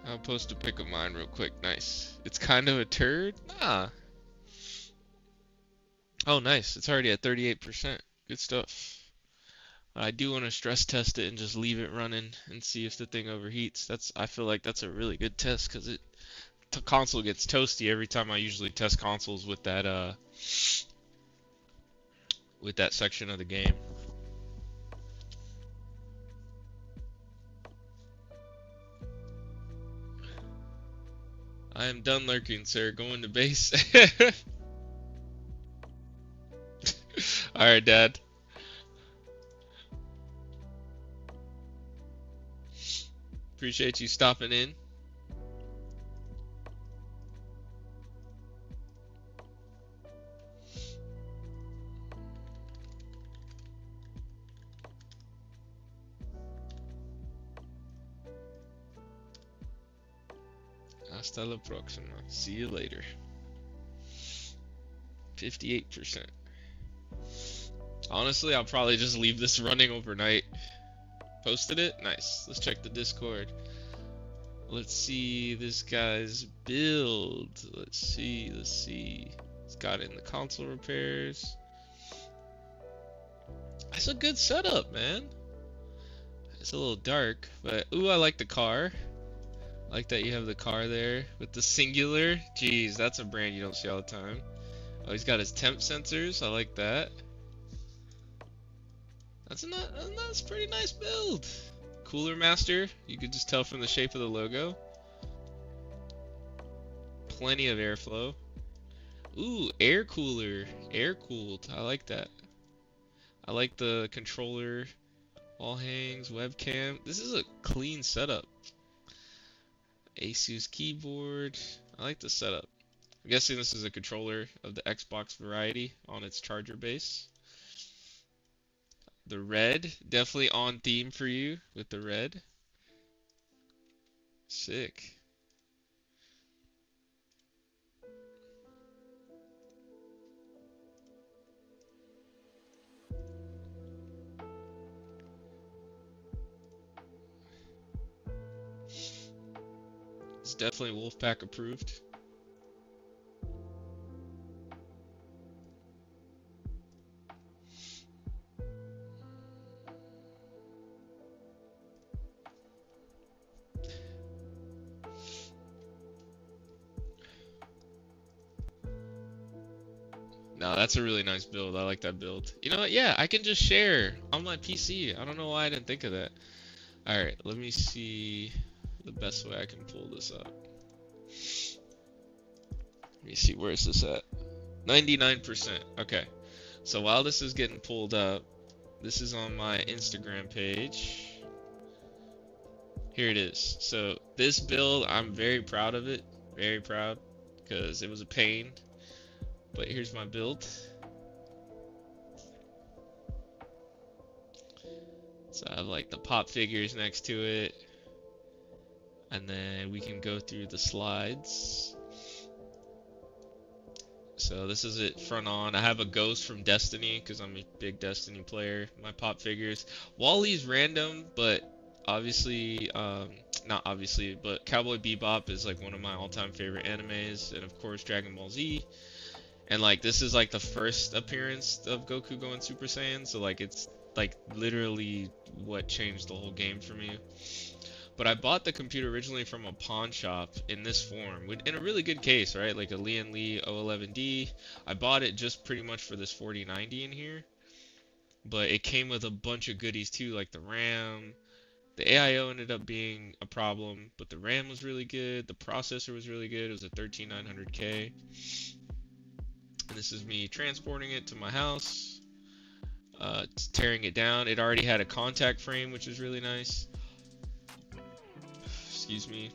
I'll post a pic of mine real quick. Nice. It's kind of a turd? Nah. Oh, nice. It's already at 38%. Good stuff. I do want to stress test it and just leave it running and see if the thing overheats. I feel like that's a really good test because the console gets toasty every time I usually test consoles with that section of the game. I am done lurking, sir. Going to base. Alright, Dad. Appreciate you stopping in. Hasta la próxima. See you later. 58%. Honestly, I'll probably just leave this running overnight. Posted it? Nice. Let's check the Discord. Let's see this guy's build. Let's see. He's got it in the console repairs. That's a good setup, man. It's a little dark, but ooh, I like the car. I like that you have the car there with the singular. Jeez, that's a brand you don't see all the time. Oh, he's got his temp sensors. I like that. That's a pretty nice build. Cooler master. You could just tell from the shape of the logo. Plenty of airflow. Ooh, air cooler. Air cooled. I like that. I like the controller. All hangs, webcam. This is a clean setup. Asus keyboard. I like the setup. I'm guessing this is a controller of the Xbox variety on its charger base. The red, definitely on theme for you with the red. Sick. It's definitely Wolfpack approved. No, that's a really nice build. I like that build. You know what? Yeah, I can just share on my PC. I don't know why I didn't think of that. Alright, let me see the best way I can pull this up. Let me see, where is this at? 99%. Okay. So while this is getting pulled up, this is on my Instagram page. Here it is. So this build, I'm very proud of it. Very proud. Because it was a pain. But here's my build. So I have like the pop figures next to it. And then we can go through the slides. So this is it front on. I have a ghost from Destiny because I'm a big Destiny player. My pop figures. Wally's random, but obviously, not obviously, but Cowboy Bebop is like one of my all-time favorite animes. And of course, Dragon Ball Z. And like this is like the first appearance of Goku going Super Saiyan, so like it's like literally what changed the whole game for me. But I bought the computer originally from a pawn shop in this form, in a really good case, right? Like a Lian Li 011D. I bought it just pretty much for this 4090 in here. But it came with a bunch of goodies too, like the RAM. The AIO ended up being a problem, but the RAM was really good. The processor was really good. It was a 13900K. And this is me transporting it to my house, tearing it down. It already had a contact frame, which is really nice. Excuse me.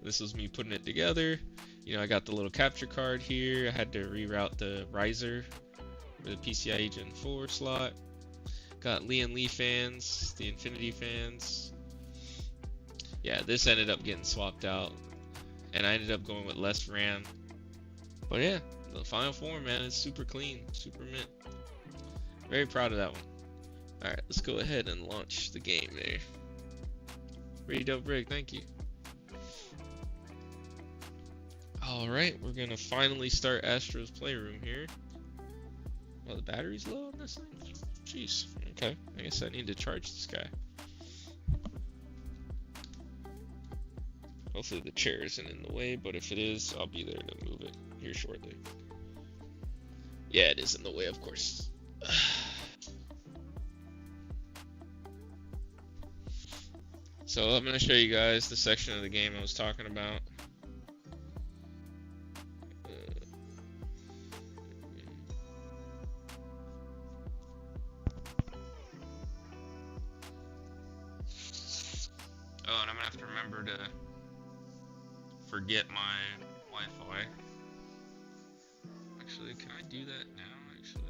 This was me putting it together. You know, I got the little capture card here. I had to reroute the riser for the PCIe Gen 4 slot. Got Lian Li fans, the Infinity fans. Yeah, this ended up getting swapped out. And I ended up going with less RAM. But yeah, the final form, man, is super clean, super mint. Very proud of that one. Alright, let's go ahead and launch the game there. Pretty dope rig, thank you. Alright, we're gonna finally start Astro's Playroom here. Oh, the battery's low on this thing? Jeez. Okay, I guess I need to charge this guy. Hopefully the chair isn't in the way, but if it is, I'll be there to move it here shortly. Yeah, it is in the way, of course. So I'm going to show you guys the section of the game I was talking about. Oh, and I'm going to have to remember to forget my Wi-Fi. Actually, can I do that now, actually?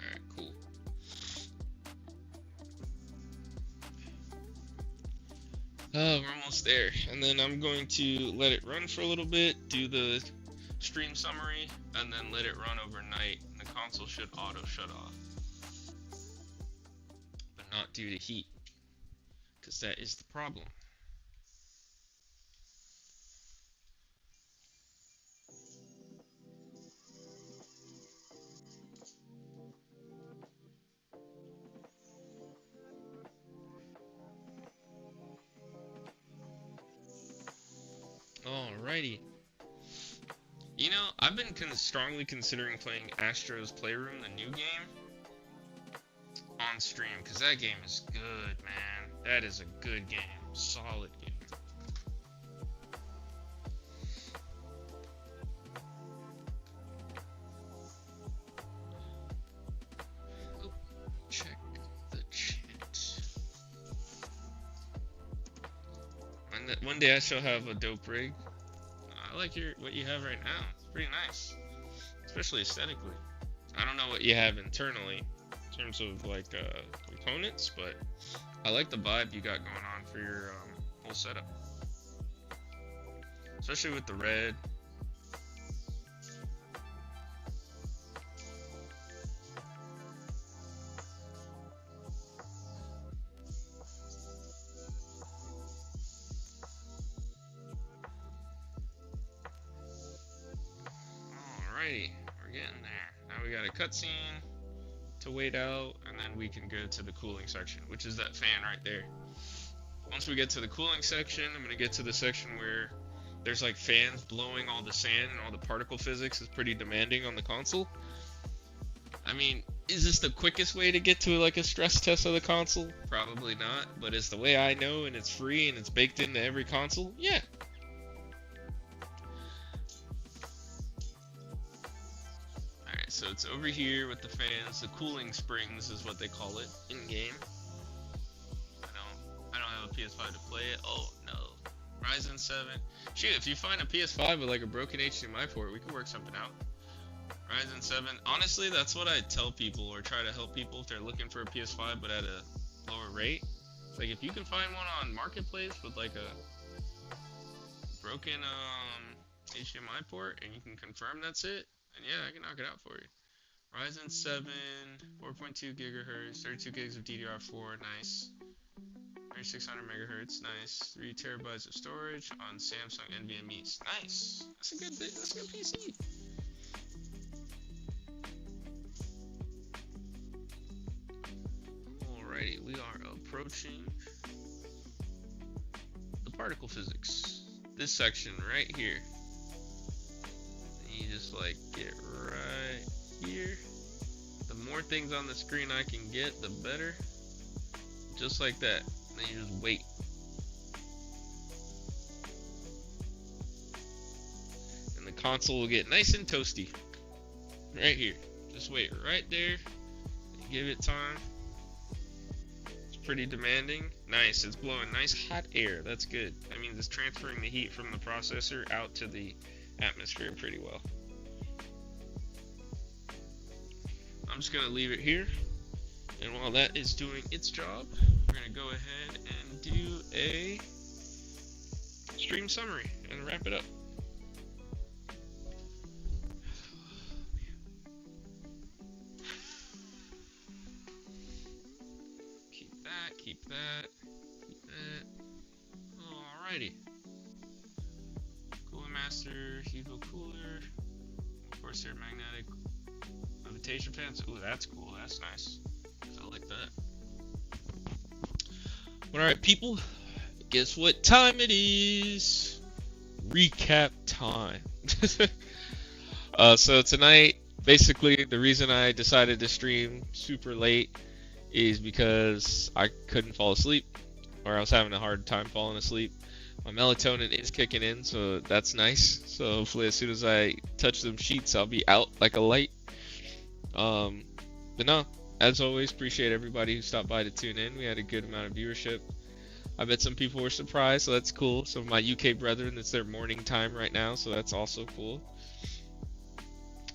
Alright, cool. Oh, we're almost there. And then I'm going to let it run for a little bit, do the stream summary, and then let it run overnight. And the console should auto shut off. But not due to heat, because that is the problem. Alrighty. You know, I've been strongly considering playing Astro's Playroom, the new game, on stream, because that game is good, man. That is a good game. Solid game. Oh, check the chat. One day I shall have a dope rig. I like what you have right now. It's pretty nice, especially aesthetically. I don't know what you have internally in terms of like components, but I like the vibe you got going on for your whole setup, especially with the red. Alrighty, we're getting there. Now we got a cutscene to wait out, and then we can go to the cooling section, which is that fan right there. Once we get to the cooling section, I'm going to get to the section where there's like fans blowing all the sand, and all the particle physics is pretty demanding on the console. I mean, is this the quickest way to get to like a stress test of the console? Probably not, but it's the way I know, and it's free, and it's baked into every console. Yeah. So it's over here with the fans. The cooling springs is what they call it in game. I don't have a PS5 to play it. Oh no, Ryzen 7. Shoot, if you find a PS5 with like a broken HDMI port, we can work something out. Ryzen 7. Honestly, that's what I tell people or try to help people if they're looking for a PS5 but at a lower rate. It's like if you can find one on Marketplace with like a broken HDMI port and you can confirm that's it. And yeah, I can knock it out for you. Ryzen 7, 4.2 gigahertz, 32 gigs of DDR4, nice. 3600 megahertz, nice. 3 terabytes of storage on Samsung NVMe's, nice. That's a good PC. Alrighty, we are approaching the particle physics. This section right here. You just like get right here. The more things on the screen I can get, the better. Just like that. Then you just wait. And the console will get nice and toasty. Right here. Just wait right there. Give it time. It's pretty demanding. Nice. It's blowing nice hot air. That's good. That means it's transferring the heat from the processor out to the atmosphere pretty well. I'm just gonna leave it here, and while that is doing its job, we're gonna go ahead and do stream summary and wrap it up. Keep that, keep that, keep that. Alrighty. Cooler Master, Hugo Cooler. Of course, they're magnetic levitation fans. Ooh, that's cool. That's nice. I like that. Alright, people. Guess what time it is? Recap time. So tonight, basically, the reason I decided to stream super late is because I couldn't fall asleep, or I was having a hard time falling asleep. My melatonin is kicking in, so that's nice. So hopefully, as soon as I touch them sheets, I'll be out like a light. But no, as always, appreciate everybody who stopped by to tune in. We had a good amount of viewership. I bet some people were surprised, so that's cool. Some of my UK brethren, it's their morning time right now, so that's also cool.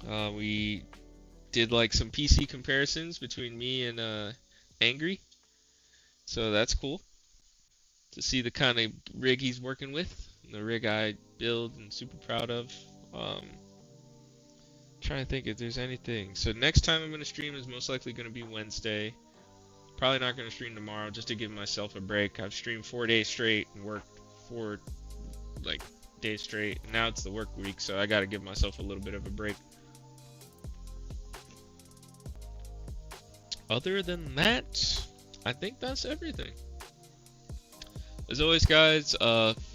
We did like some PC comparisons between me and Angry, so that's cool to see the kind of rig he's working with, and the rig I build and super proud of. Trying to think if there's anything. So next time I'm going to stream is most likely going to be Wednesday. Probably not going to stream tomorrow just to give myself a break. I've streamed 4 days straight and worked 4 days straight. Now it's the work week, so I got to give myself a little bit of a break. Other than that, I think that's everything. As always, guys,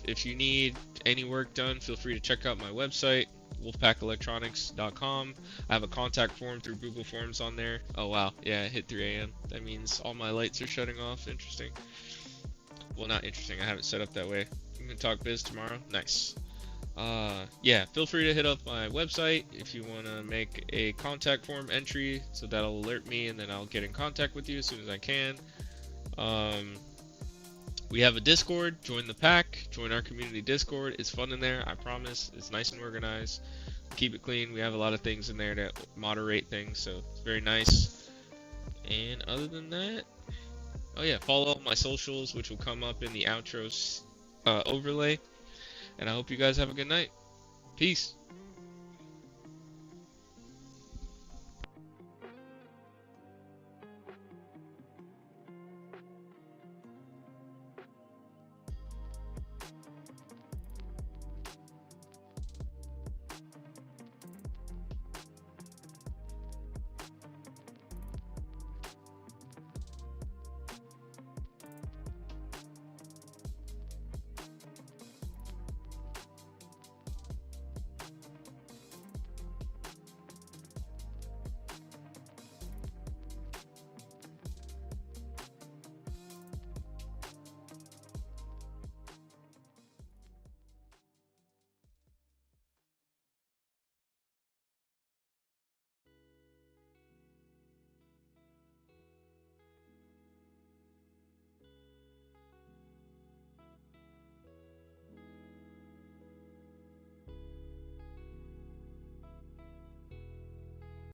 if you need any work done, feel free to check out my website, WolfPackElectronics.com. I have a contact form through Google Forms on there. Oh wow, yeah, it hit 3 a.m. That means all my lights are shutting off. Interesting. Well, not interesting. I have it set up that way. I'm gonna talk biz tomorrow. Nice. Yeah, feel free to hit up my website if you want to make a contact form entry, so that'll alert me, and then I'll get in contact with you as soon as I can. We have a Discord. Join the pack. Join our community Discord. It's fun in there. I promise. It's nice and organized. Keep it clean. We have a lot of things in there to moderate things, so it's very nice. And other than that, oh yeah, follow all my socials, which will come up in the outro overlay. And I hope you guys have a good night. Peace.